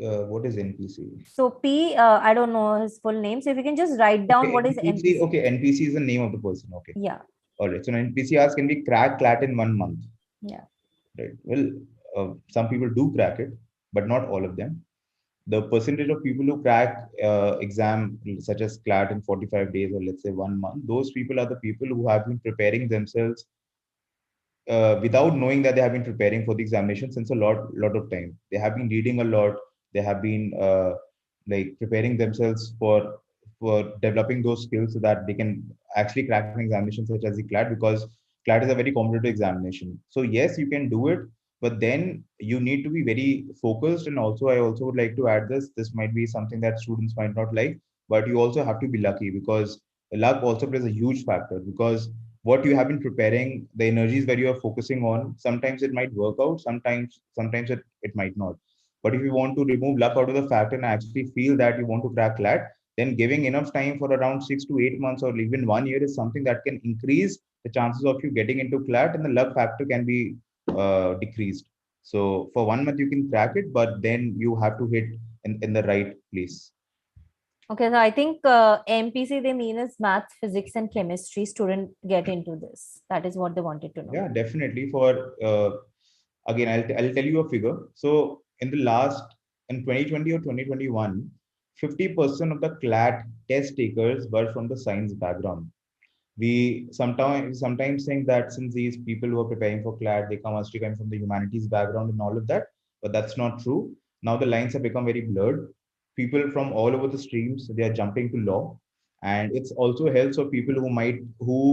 What is NPC? So P, I don't know his full name. So if you can just write down Okay, what is NPC. MPC. Okay, NPC is the name of the person. Okay. Yeah, All right. So NPC asks, can we crack CLAT in 1 month? yeah. Right. Well, some people do crack it, but not all of them. The percentage of people who crack exam such as CLAT in 45 days or let's say 1 month, those people are the people who have been preparing themselves without knowing that they have been preparing for the examination since a lot of time. They have been reading a lot. They have been like preparing themselves for developing those skills so that they can actually crack an examination such as the CLAT, because CLAT is a very competitive examination. So yes, you can do it, but then you need to be very focused. And also, I also would like to add this. This might be something that students might not like, but you also have to be lucky, because luck also plays a huge factor. Because what you have been preparing, the energies that you are focusing on, sometimes it might work out, sometimes it might not. But if you want to remove luck out of the factor and actually feel that you want to crack CLAT, then giving enough time for around 6 to 8 months or even 1 year is something that can increase the chances of you getting into CLAT, and the luck factor can be decreased. So for 1 month you can crack it, but then you have to hit in the right place. Okay, so I think MPC they mean is math, physics, and chemistry. Student get into this. That is what they wanted to know. Yeah, definitely. For again, I'll tell you a figure. So in the last in 2020 or 2021, 50% of the CLAT test takers were from the science background. We sometimes think that since these people who are preparing for CLAT, they come mostly come from the humanities background and all of that, but that's not true. Now the lines have become very blurred. People from all over the streams, they are jumping to law, and it's also helps for people who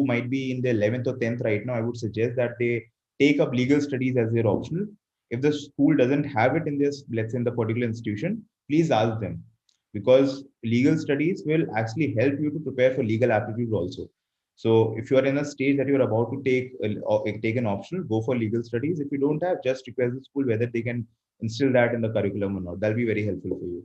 might be in the 11th or 10th right now. I would suggest that they take up legal studies as their optional. If the school doesn't have it in this, let's say in the particular institution, please ask them, because legal studies will actually help you to prepare for legal aptitude also. So if you are in a stage that you are about to take an optional, go for legal studies. If you don't have, just request the school whether they can instill that in the curriculum or not. That'll be very helpful for you.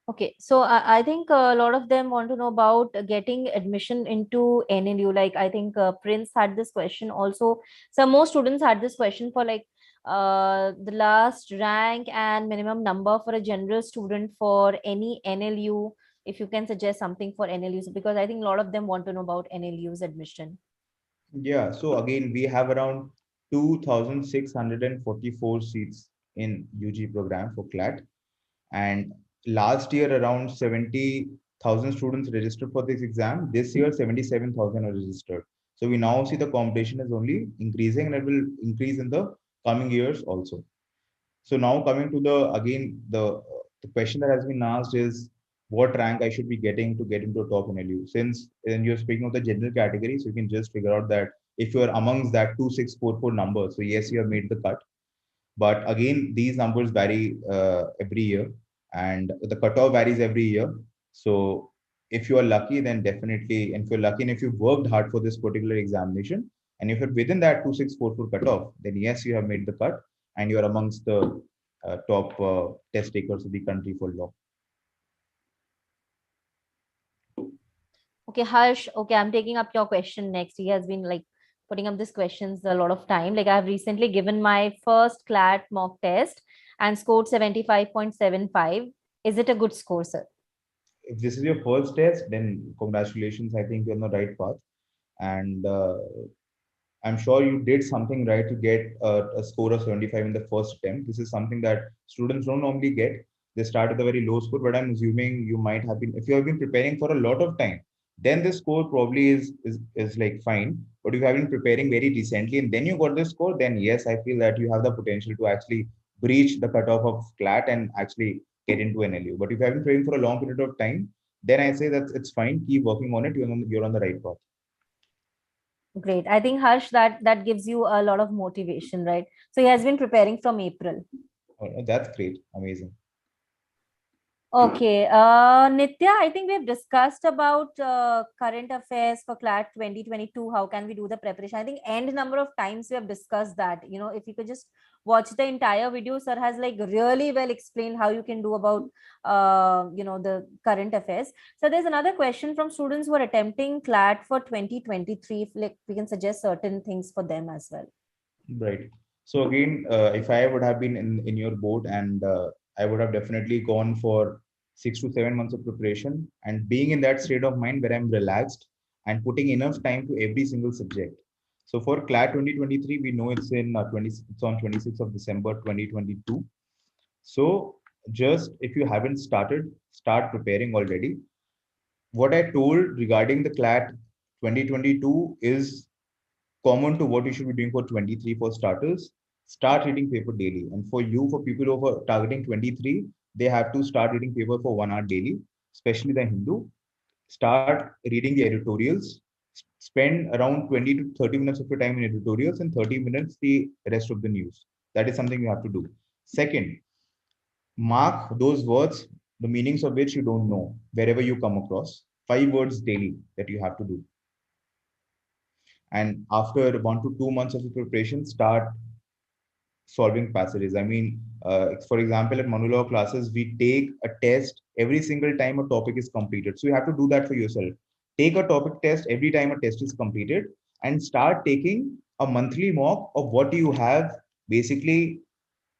Okay, so I think a lot of them want to know about getting admission into NLU. Like I think Prince had this question also. Some more students had this question for like the last rank and minimum number for a general student for any NLU. If you can suggest something for NLUs, because I think a lot of them want to know about NLU's admission. Yeah. So again, we have around 2,644 seats in UG program for CLAT, and last year around 70,000 students registered for this exam. This year 77,000 are registered. So we now see the competition is only increasing, and it will increase in the coming years also. So now coming to the question that has been asked is what rank I should be getting to get into a top NLU. Since and you're speaking of the general category, so you can just figure out that if you are amongst that 2644 number, so yes, you have made the cut. But again, these numbers vary every year, and the cutoff varies every year. So if you are lucky, then definitely, and if you're lucky and if you worked hard for this particular examination, and if you're within that 2644 cutoff, then yes, you have made the cut, and you are amongst the top test takers of the country for law. Okay, Harsh. Okay, I'm taking up your question next. He has been like putting up these questions a lot of time. Like I've recently given my first CLAT mock test and scored 75.75. Is it a good score, sir? If this is your first test, then congratulations. I think you're on the right path, and I'm sure you did something right to get a score of 75 in the first attempt. This is something that students don't normally get. They start with a very low score, but I'm assuming you might have been, if you have been preparing for a lot of time, then the score probably is like fine. But if you have been preparing very recently and then you got the score, then yes, I feel that you have the potential to actually breach the cutoff of CLAT and actually get into NLU. But if you have been preparing for a long period of time, then I say that it's fine. Keep working on it. You're on the right path. Great. I think Harsh, that gives you a lot of motivation, right? So he has been preparing from April. Oh, that's great. Amazing. Okay, Nitya, I think we've discussed about current affairs for CLAT 2022. How can we do the preparation? I think end number of times we have discussed that. You know, if you could just watch the entire video, sir has like really well explained how you can do about, the current affairs. So there's another question from students who are attempting CLAT for 2023. If, like, we can suggest certain things for them as well. Right. So again, if I would have been in your boat, and I would have definitely gone for 6 to 7 months of preparation, and being in that state of mind where I'm relaxed and putting enough time to every single subject. So for CLAT 2023, we know it's in 20, it's on 26th of December 2022. So just if you haven't started, start preparing already. What I told regarding the CLAT 2022 is common to what you should be doing for 23 for starters. Start reading paper daily. And for you, for people who are targeting 23, they have to start reading paper for 1 hour daily, especially the Hindu. Start reading the editorials. Spend around 20 to 30 minutes of your time in editorials and 30 minutes the rest of the news. That is something you have to do. Second, mark those words, the meanings of which you don't know, wherever you come across. 5 words daily that you have to do. And after 1 to 2 months of preparation, start solving passages. I mean, for example, at Manulaw classes, we take a test every single time a topic is completed. So you have to do that for yourself. Take a topic test every time a test is completed, and start taking a monthly mock of what you have basically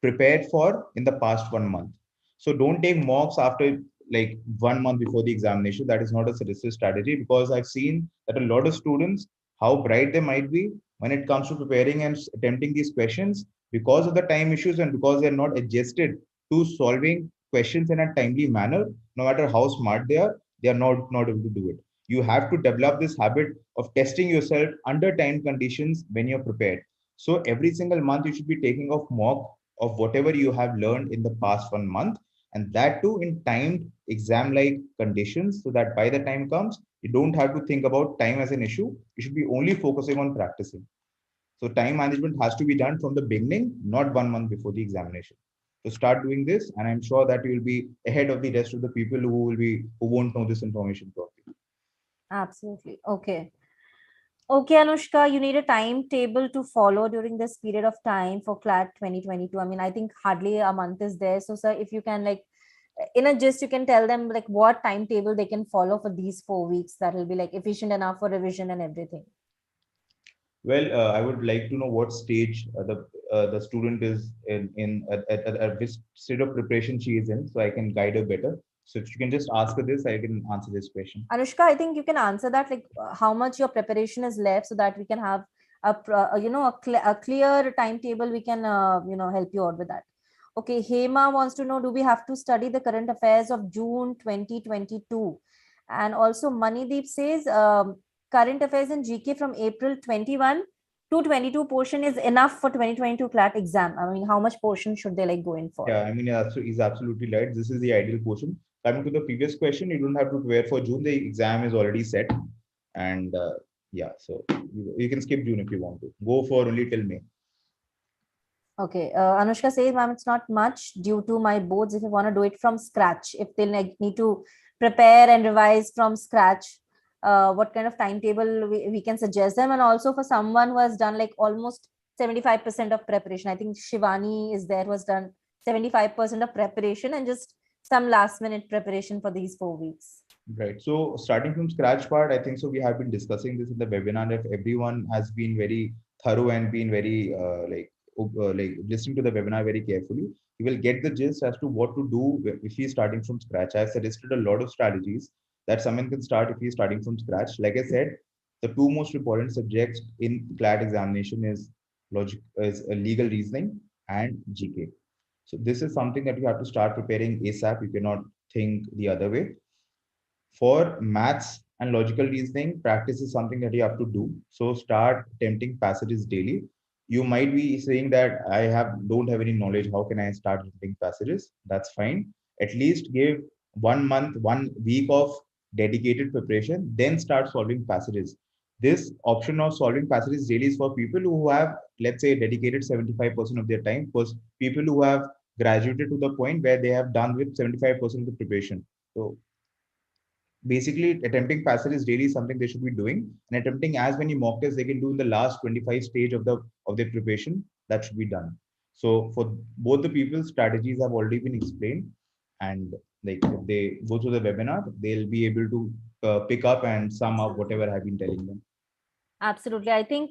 prepared for in the past 1 month. So don't take mocks after like 1 month before the examination. That is not a suggested strategy, because I've seen that a lot of students, how bright they might be when it comes to preparing and attempting these questions, because of the time issues and because they're not adjusted to solving questions in a timely manner, no matter how smart they are not able to do it. You have to develop this habit of testing yourself under time conditions when you're prepared. So every single month, you should be taking off mock of whatever you have learned in the past 1 month, and that too in timed exam like conditions, so that by the time comes, you don't have to think about time as an issue. You should be only focusing on practicing. So time management has to be done from the beginning, not 1 month before the examination. So start doing this, and I'm sure that you will be ahead of the rest of the people who won't know this information properly. Absolutely. Okay. Okay, Anushka, you need a timetable to follow during this period of time for CLAT 2022. I mean, I think hardly a month is there. So, sir, if you can, like, in a gist, you can tell them like what timetable they can follow for these 4 weeks that will be like efficient enough for revision and everything. Well, I would like to know what stage the student is at which state of preparation she is in, so I can guide her better. So if you can just ask her this, I can answer this question. Anushka, I think you can answer that, like how much your preparation is left so that we can have a clear timetable. We can, help you out with that. Okay, Hema wants to know, do we have to study the current affairs of June 2022? And also Manideep says, current affairs in GK from April 21 to 22 portion is enough for 2022 CLAT exam. I mean, how much portion should they like go in for? Yeah, I mean, yeah, so he's absolutely right. This is the ideal portion. Coming to the previous question, you don't have to prepare for June. The exam is already set, and yeah, so you can skip June if you want to. Go for only till May. Okay, Anushka says, ma'am, it's not much due to my boards. If you want to do it from scratch, if they like, need to prepare and revise from scratch, what kind of timetable we can suggest them? And also for someone who has done like almost 75% of preparation, I think Shivani is there, who has done 75% of preparation and just some last minute preparation for these 4 weeks. Right. So starting from scratch part, I think so. We have been discussing this in the webinar. If everyone has been very thorough and been very like listening to the webinar very carefully, you will get the gist as to what to do if he's starting from scratch. I've suggested a lot of strategies that someone can start if he's starting from scratch. Like I said, the two most important subjects in CLAT examination is legal reasoning and GK. So this is something that you have to start preparing ASAP. You cannot think the other way. For maths and logical reasoning, practice is something that you have to do. So start attempting passages daily. You might be saying that don't have any knowledge. How can I start attempting passages? That's fine. At least give 1 month, 1 week of dedicated preparation, then start solving passages. This option of solving passages daily is for people who have, let's say, dedicated 75% of their time. Because people who have graduated to the point where they have done with 75% of the preparation. So basically, attempting passage is really something they should be doing, and attempting as many mock tests they can do in the last 25 stage of their preparation, that should be done. So for both the people, strategies have already been explained, and like if they go through the webinar, they'll be able to pick up and sum up whatever I've been telling them. Absolutely. I think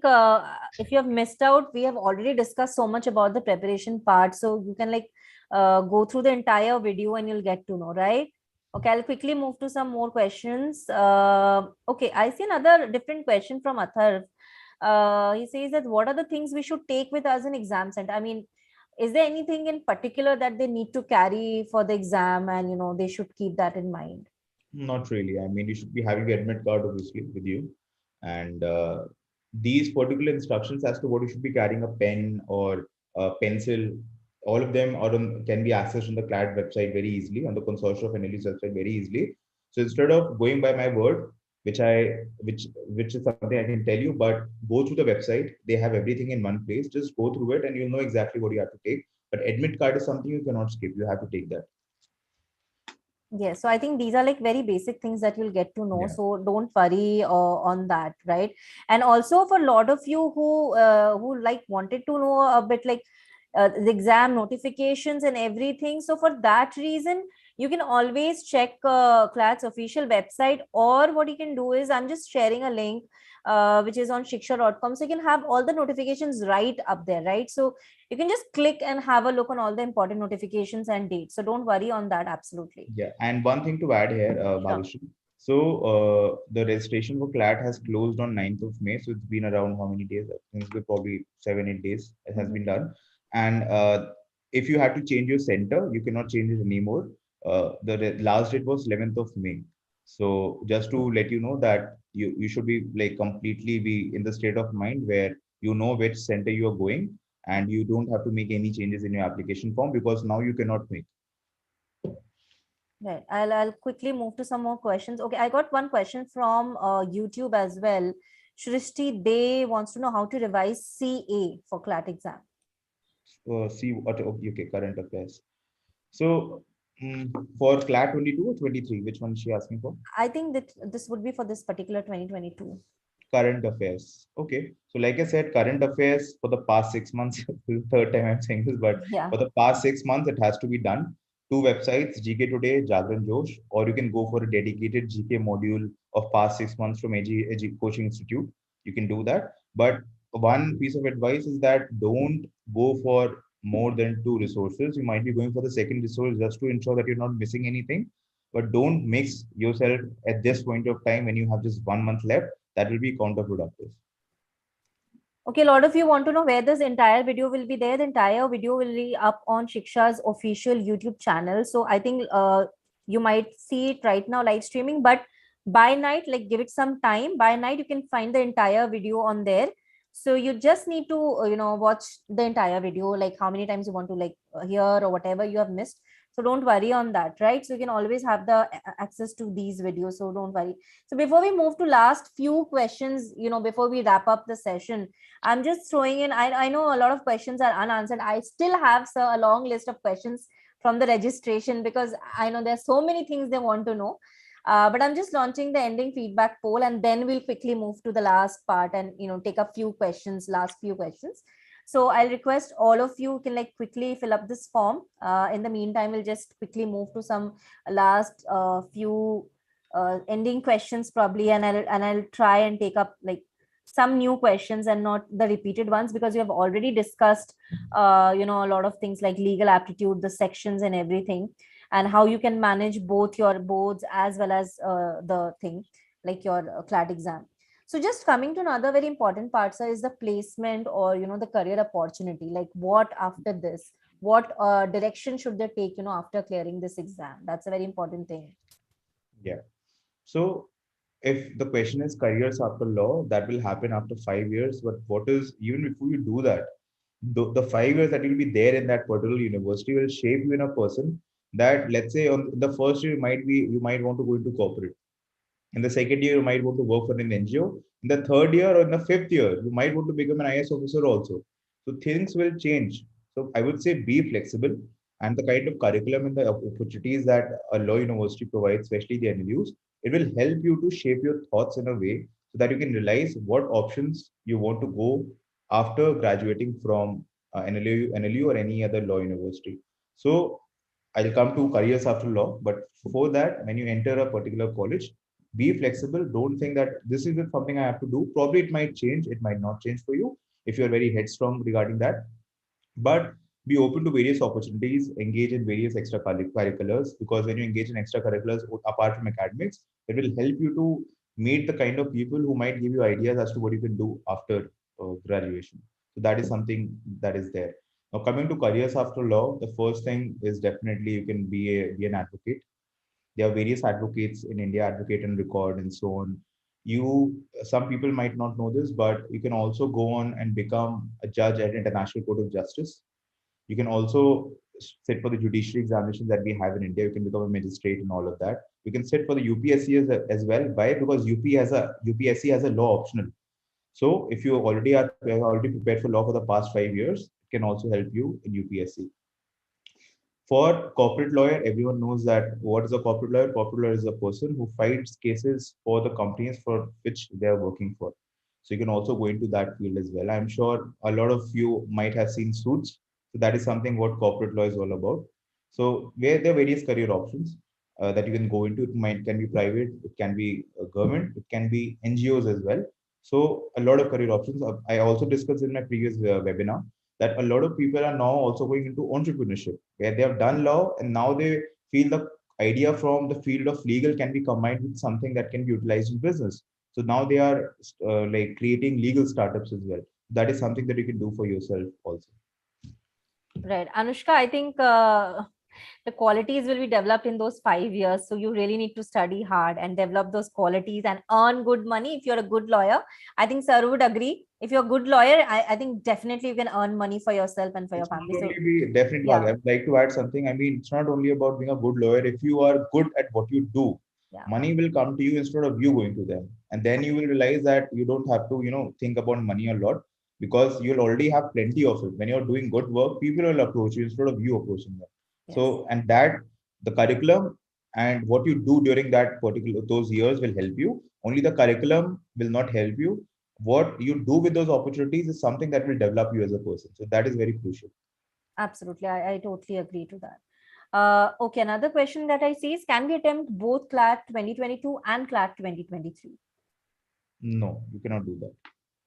if you have missed out, we have already discussed so much about the preparation part. So you can like go through the entire video and you'll get to know, right? Okay, I'll quickly move to some more questions. Okay, I see another different question from Athar. He says that what are the things we should take with us in exam center? I mean, is there anything in particular that they need to carry for the exam and, they should keep that in mind? Not really. I mean, you should be having your admit card obviously with you, and these particular instructions as to what you should be carrying, a pen or a pencil, all of them can be accessed on the CLAT website very easily, on the Consortium of NLE's website very easily. So instead of going by my word, which is something I can tell you, but go through the website. They have everything in one place. Just go through it, and you'll know exactly what you have to take. But admit card is something you cannot skip. You have to take that. Yes, so I think these are like very basic things that you'll get to know. Yeah. So don't worry on that, right? And also for a lot of you who like wanted to know a bit like the exam notifications and everything. So for that reason, you can always check CLAT's official website, or what you can do is I'm just sharing a link which is on shiksha.com. So you can have all the notifications right up there, right? So you can just click and have a look on all the important notifications and dates. So don't worry on that. Absolutely. Yeah, and one thing to add here, Sure. Bhavishri. So the registration for CLAT has closed on 9th of May. So it's been around how many days? I think it's been probably 7, 8 days. It has been Mhm. done. And if you had to change your center, you cannot change it anymore. The last date was 11th of May. So just to let you know that you should be like completely be in the state of mind where you know which center you are going, and you don't have to make any changes in your application form, because now you cannot make. Right. I'll quickly move to some more questions. Okay, I got one question from YouTube as well. Shrishti Day wants to know how to revise CA for CLAT exam. See what, okay, current affairs. So for CLAT 22 or 23, which one is she asking for? I think that this would be for this particular 2022. Current affairs. Okay. So like I said, current affairs for the past 6 months, this is the third time I'm saying this, but Yeah. for the past 6 months, it has to be done. Two websites, GK Today, Jagran Josh, or you can go for a dedicated GK module of past 6 months from AG Coaching Institute. You can do that. But one piece of advice is that don't go for more than two resources. You might be going for the second resource just to ensure that you're not missing anything. But don't mix yourself at this point of time when you have just 1 month left. That will be counterproductive. Okay, a lot of you want to know where this entire video will be there. The entire video will be up on Shiksha's official YouTube channel. So I think you might see it right now live streaming, but by night, like give it some time. By night, you can find the entire video on there. So you just need to, watch the entire video, like how many times you want to like hear or whatever you have missed. So don't worry on that, right? So you can always have the access to these videos. So don't worry. So before we move to last few questions, before we wrap up the session, I'm just throwing in. I know a lot of questions are unanswered. I still have, sir, a long list of questions from the registration because I know there's so many things they want to know. But I'm just launching the ending feedback poll, and then we'll quickly move to the last part and take a few questions, last few questions. So I'll request all of you can like quickly fill up this form. In the meantime, we'll just quickly move to some last few ending questions probably, and I'll try and take up like some new questions and not the repeated ones, because you have already discussed a lot of things like legal aptitude, the sections and everything, and how you can manage both your boards as well as the thing like your CLAT exam. So just coming to another very important part, sir, is the placement or the career opportunity. Like what after this, what direction should they take after clearing this exam? That's a very important thing. Yeah. So if the question is careers after law, that will happen after 5 years. But what is, even before you do that, the 5 years that you'll be there in that particular university will shape you in a person that, let's say, on the first year you might want to go into corporate. In the second year, you might want to work for an NGO. In the third year or in the fifth year, you might want to become an IS officer also. So things will change. So I would say be flexible, and the kind of curriculum and the opportunities that a law university provides, especially the NLUs, it will help you to shape your thoughts in a way so that you can realize what options you want to go after graduating from NLU or any other law university. So I'll come to careers after law, but before that, when you enter a particular college, be flexible. Don't think that this is something I have to do. Probably it might change, it might not change for you if you're very headstrong regarding that. But be open to various opportunities, engage in various extracurriculars, because when you engage in extracurriculars apart from academics, it will help you to meet the kind of people who might give you ideas as to what you can do after graduation. So that is something that is there. Now, coming to careers after law, the first thing is definitely you can be an advocate. There are various advocates in India, advocate and record, and so on. Some people might not know this, but you can also go on and become a judge at International Court of Justice. You can also sit for the judiciary examinations that we have in India. You can become a magistrate and all of that. You can sit for the UPSC as well. Why? Because UPSC has a law optional. So if you have already prepared for law for the past 5 years, it can also help you in UPSC. For corporate lawyer, everyone knows that what is a corporate lawyer? Corporate lawyer is a person who fights cases for the companies for which they are working for. So you can also go into that field as well. I'm sure a lot of you might have seen Suits. So that is something what corporate law is all about. So where there are various career options that you can go into. Can be private, it can be government, it can be NGOs as well. So a lot of career options. I also discussed in my previous webinar that a lot of people are now also going into entrepreneurship, where they have done law and now they feel the idea from the field of legal can be combined with something that can be utilized in business. So now they are like creating legal startups as well. That is something that you can do for yourself also. Right. Anushka, I think the qualities will be developed in those 5 years. So you really need to study hard and develop those qualities and earn good money. If you're a good lawyer, I think sir would agree. If you're a good lawyer, I think definitely you can earn money for yourself and for your It's family. not So only be definitely, yeah, I would like to add something. I mean, it's not only about being a good lawyer. If you are good at what you do, yeah, money will come to you instead of you going to them. And then you will realize that you don't have to, think about money a lot because you'll already have plenty of it. When you're doing good work, people will approach you instead of you approaching them. yes. So, and that the curriculum and what you do during that particular those years will help you. Only the curriculum will not help you. What you do with those opportunities is something that will develop you as a person. So that is very crucial. Absolutely. I totally agree to that. Okay, another question that I see is, can we attempt both CLAT 2022 and CLAT 2023? No, you cannot do that.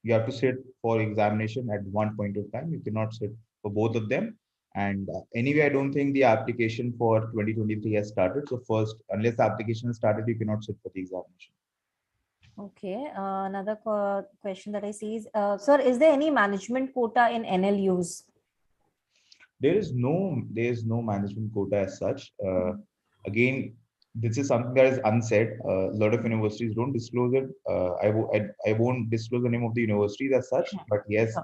You have to sit for examination at one point of time. You cannot sit for both of them. And anyway, I don't think the application for 2023 has started. So first, unless the application has started, you cannot sit for the examination. Okay, another question that I see is, sir, is there any management quota in NLUs? There is no management quota as such. Again, this is something that is unsaid. A lot of universities don't disclose it. I won't disclose the name of the universities as such, Yeah. but yes,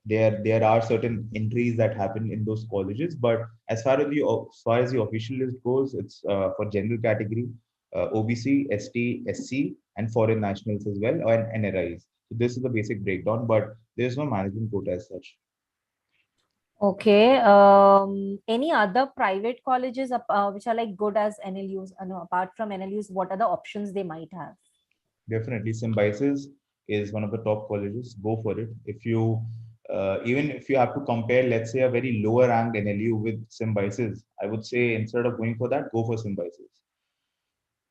there are certain entries that happen in those colleges. But as far as the official list goes, it's for general category, OBC, ST, SC, and foreign nationals as well, and NRIs. So this is the basic breakdown, but there is no management quota as such. Okay. Any other private colleges which are like good as NLUs? No, apart from NLUs, what are the options they might have? Definitely, Symbiosis is one of the top colleges. Go for it. Even if you have to compare, let's say, a very lower ranked NLU with Symbiosis, I would say instead of going for that, go for Symbiosis.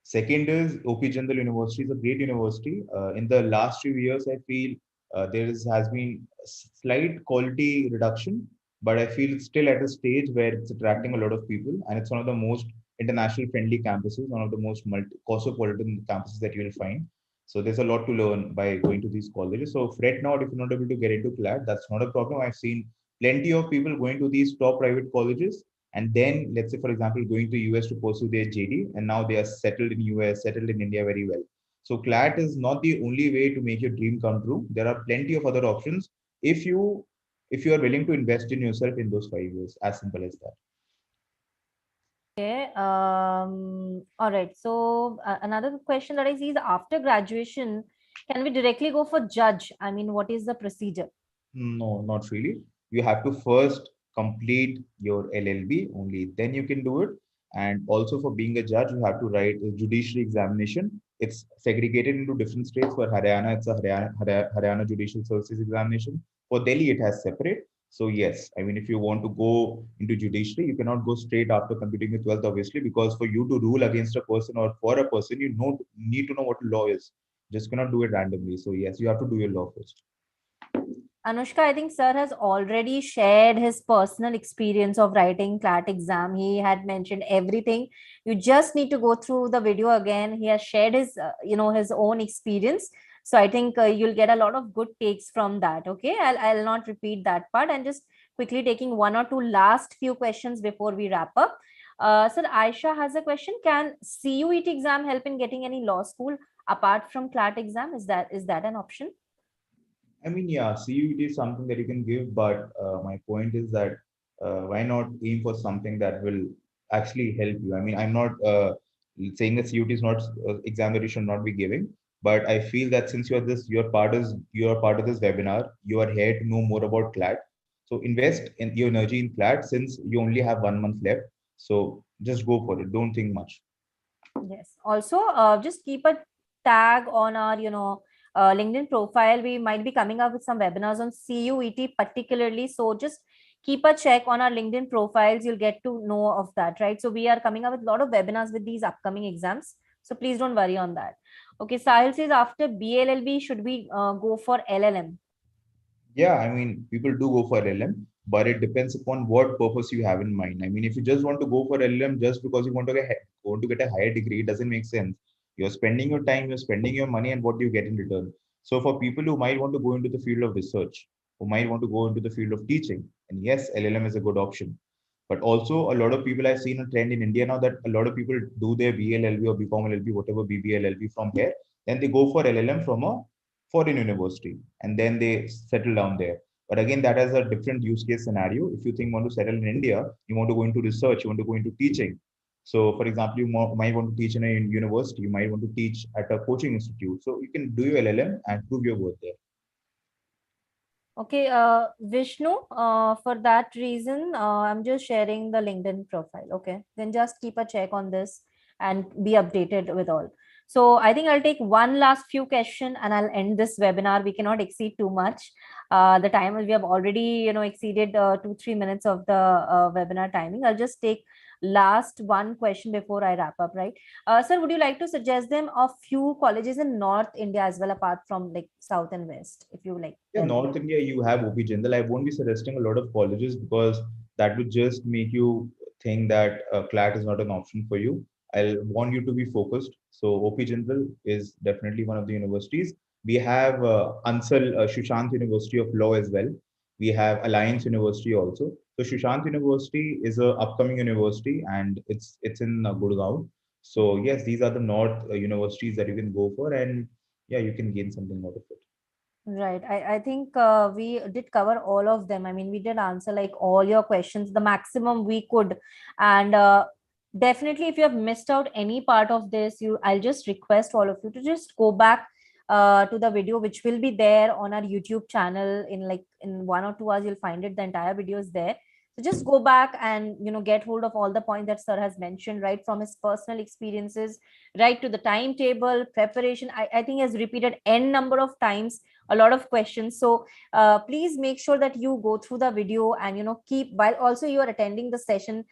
Second is OP Jindal University is a great university. In the last few years, I feel has been a slight quality reduction, but I feel it's still at a stage where it's attracting a lot of people, and it's one of the most international friendly campuses, one of the most cosmopolitan campuses that you will find. So there's a lot to learn by going to these colleges. So fret not if you're not able to get into CLAT. That's not a problem. I've seen plenty of people going to these top private colleges and then let's say for example going to US to pursue their JD and now they are settled in US, settled in India very well. So CLAT is not the only way to make your dream come true. There are plenty of other options if you are willing to invest in yourself in those 5 years. As simple as that. Okay. All right. So another question that I see is, after graduation, can we directly go for judge? I mean, what is the procedure? No, not really. You have to first complete your LLB, only then you can do it. And also for being a judge, you have to write a judiciary examination. It's segregated into different states. For Haryana, it's a Haryana Judicial Services examination. For Delhi, it has separate. So yes, I mean, if you want to go into judiciary, you cannot go straight after completing your 12th, obviously, because for you to rule against a person or for a person, need to know what law is. Just cannot do it randomly. So yes, you have to do your law first. Anushka, I think sir has already shared his personal experience of writing CLAT exam. He had mentioned everything. You just need to go through the video again. He has shared his, his own experience. So I think you'll get a lot of good takes from that. Okay, I'll not repeat that part, and just quickly taking one or two last few questions before we wrap up. Sir, Aisha has a question. Can CUET exam help in getting any law school apart from CLAT exam? Is that an option? I mean, yeah, CUET is something that you can give, but my point is that why not aim for something that will actually help you? I mean, I'm not saying that CUET is not exam that you should not be giving, but I feel that since you're part of this webinar, you are here to know more about CLAT. So invest in your energy in CLAT since you only have 1 month left. So just go for it. Don't think much. Yes. Also, just keep a tag on our, LinkedIn profile. We might be coming up with some webinars on CUET particularly. So just keep a check on our LinkedIn profiles. You'll get to know of that, right? So we are coming up with a lot of webinars with these upcoming exams. So please don't worry on that. Okay. Sahil says after BLLB, should we go for LLM? Yeah, I mean, people do go for LLM, but it depends upon what purpose you have in mind. I mean, if you just want to go for LLM just because you want to get a higher degree, it doesn't make sense. You're spending your time, you're spending your money, and what do you get in return? So, for people who might want to go into the field of research, who might want to go into the field of teaching, and yes, LLM is a good option. But also, a lot of people I've seen a trend in India now that a lot of people do their BLLB or BCom LLB, whatever BBLLB from here, then they go for LLM from a foreign university and then they settle down there. But again, that is a different use case scenario. If you think want to settle in India, you want to go into research, you want to go into teaching. So, for example, might want to teach in a university, you might want to teach at a coaching institute. So, you can do your LLM and prove your worth there. Okay, Vishnu, for that reason, I'm just sharing the LinkedIn profile. Okay, then just keep a check on this and be updated with all. So I think I'll take one last few question and I'll end this webinar. We cannot exceed too much. The time we have already, exceeded 2-3 minutes of the webinar timing. I'll just take last one question before I wrap up, right? Sir, would you like to suggest them a few colleges in North India as well, apart from like South and West, if you like? Yeah, North India, you have OP Jindal. I won't be suggesting a lot of colleges because that would just make you think that CLAT is not an option for you. I'll want you to be focused. So OP Jindal is definitely one of the universities. We have Ansal Shushant University of Law as well. We have Alliance University also. So Shushant University is a upcoming university and it's in Gurgaon. So yes, these are the North universities that you can go for, and yeah, you can gain something out of it. Right. I think we did cover all of them. I mean, we did answer like all your questions, the maximum we could. And definitely, if you have missed out any part of this, I'll just request all of you to just go back to the video, which will be there on our YouTube channel in like in 1 or 2 hours. You'll find it. The entire video is there. So just go back and get hold of all the points that sir has mentioned, right from his personal experiences, right to the timetable preparation. I think he has repeated n number of times a lot of questions. So please make sure that you go through the video and keep, while also you are attending the session,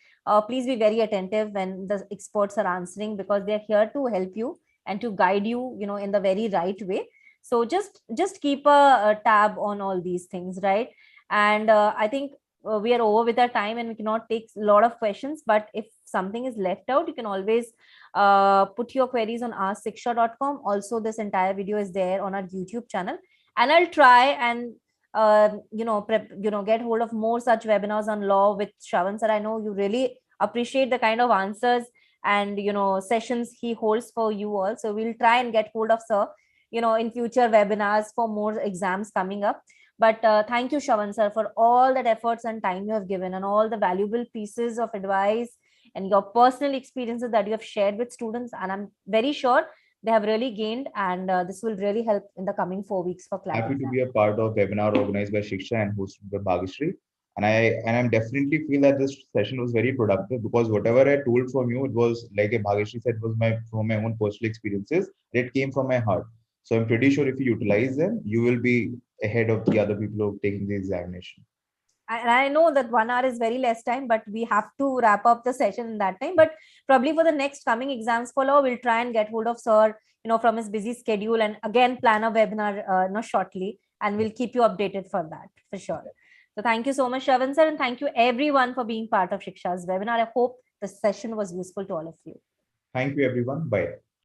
please be very attentive when the experts are answering, because they are here to help you and to guide you in the very right way. So just keep a tab on all these things, right? And I think we are over with our time and we cannot take a lot of questions, but if something is left out, you can always put your queries on shiksha.com. Also, this entire video is there on our YouTube channel, and I'll try and get hold of more such webinars on law with Shravan sir. I know you really appreciate the kind of answers and sessions he holds for you all. So we'll try and get hold of sir in future webinars for more exams coming up. But thank you, Shravan sir, for all that efforts and time you have given and all the valuable pieces of advice and your personal experiences that you have shared with students. And I'm very sure they have really gained, and this will really help in the coming 4 weeks for CLAT Happy to exam. be a part of webinar organized by Shiksha and hosted by Bhagishri. And I'm definitely feel that this session was very productive because whatever I told from you, it was like a Bhageshri said, was my from my own personal experiences. It came from my heart. So I'm pretty sure if you utilize them, you will be ahead of the other people who are taking the examination. And I know that 1 hour is very less time, but we have to wrap up the session in that time. But probably for the next coming exams follow, we'll try and get hold of sir, from his busy schedule, and again plan a webinar, shortly, and we'll keep you updated for that for sure. So thank you so much, Shravan sir, and thank you everyone for being part of Shiksha's webinar. I hope the session was useful to all of you. Thank you, everyone. Bye.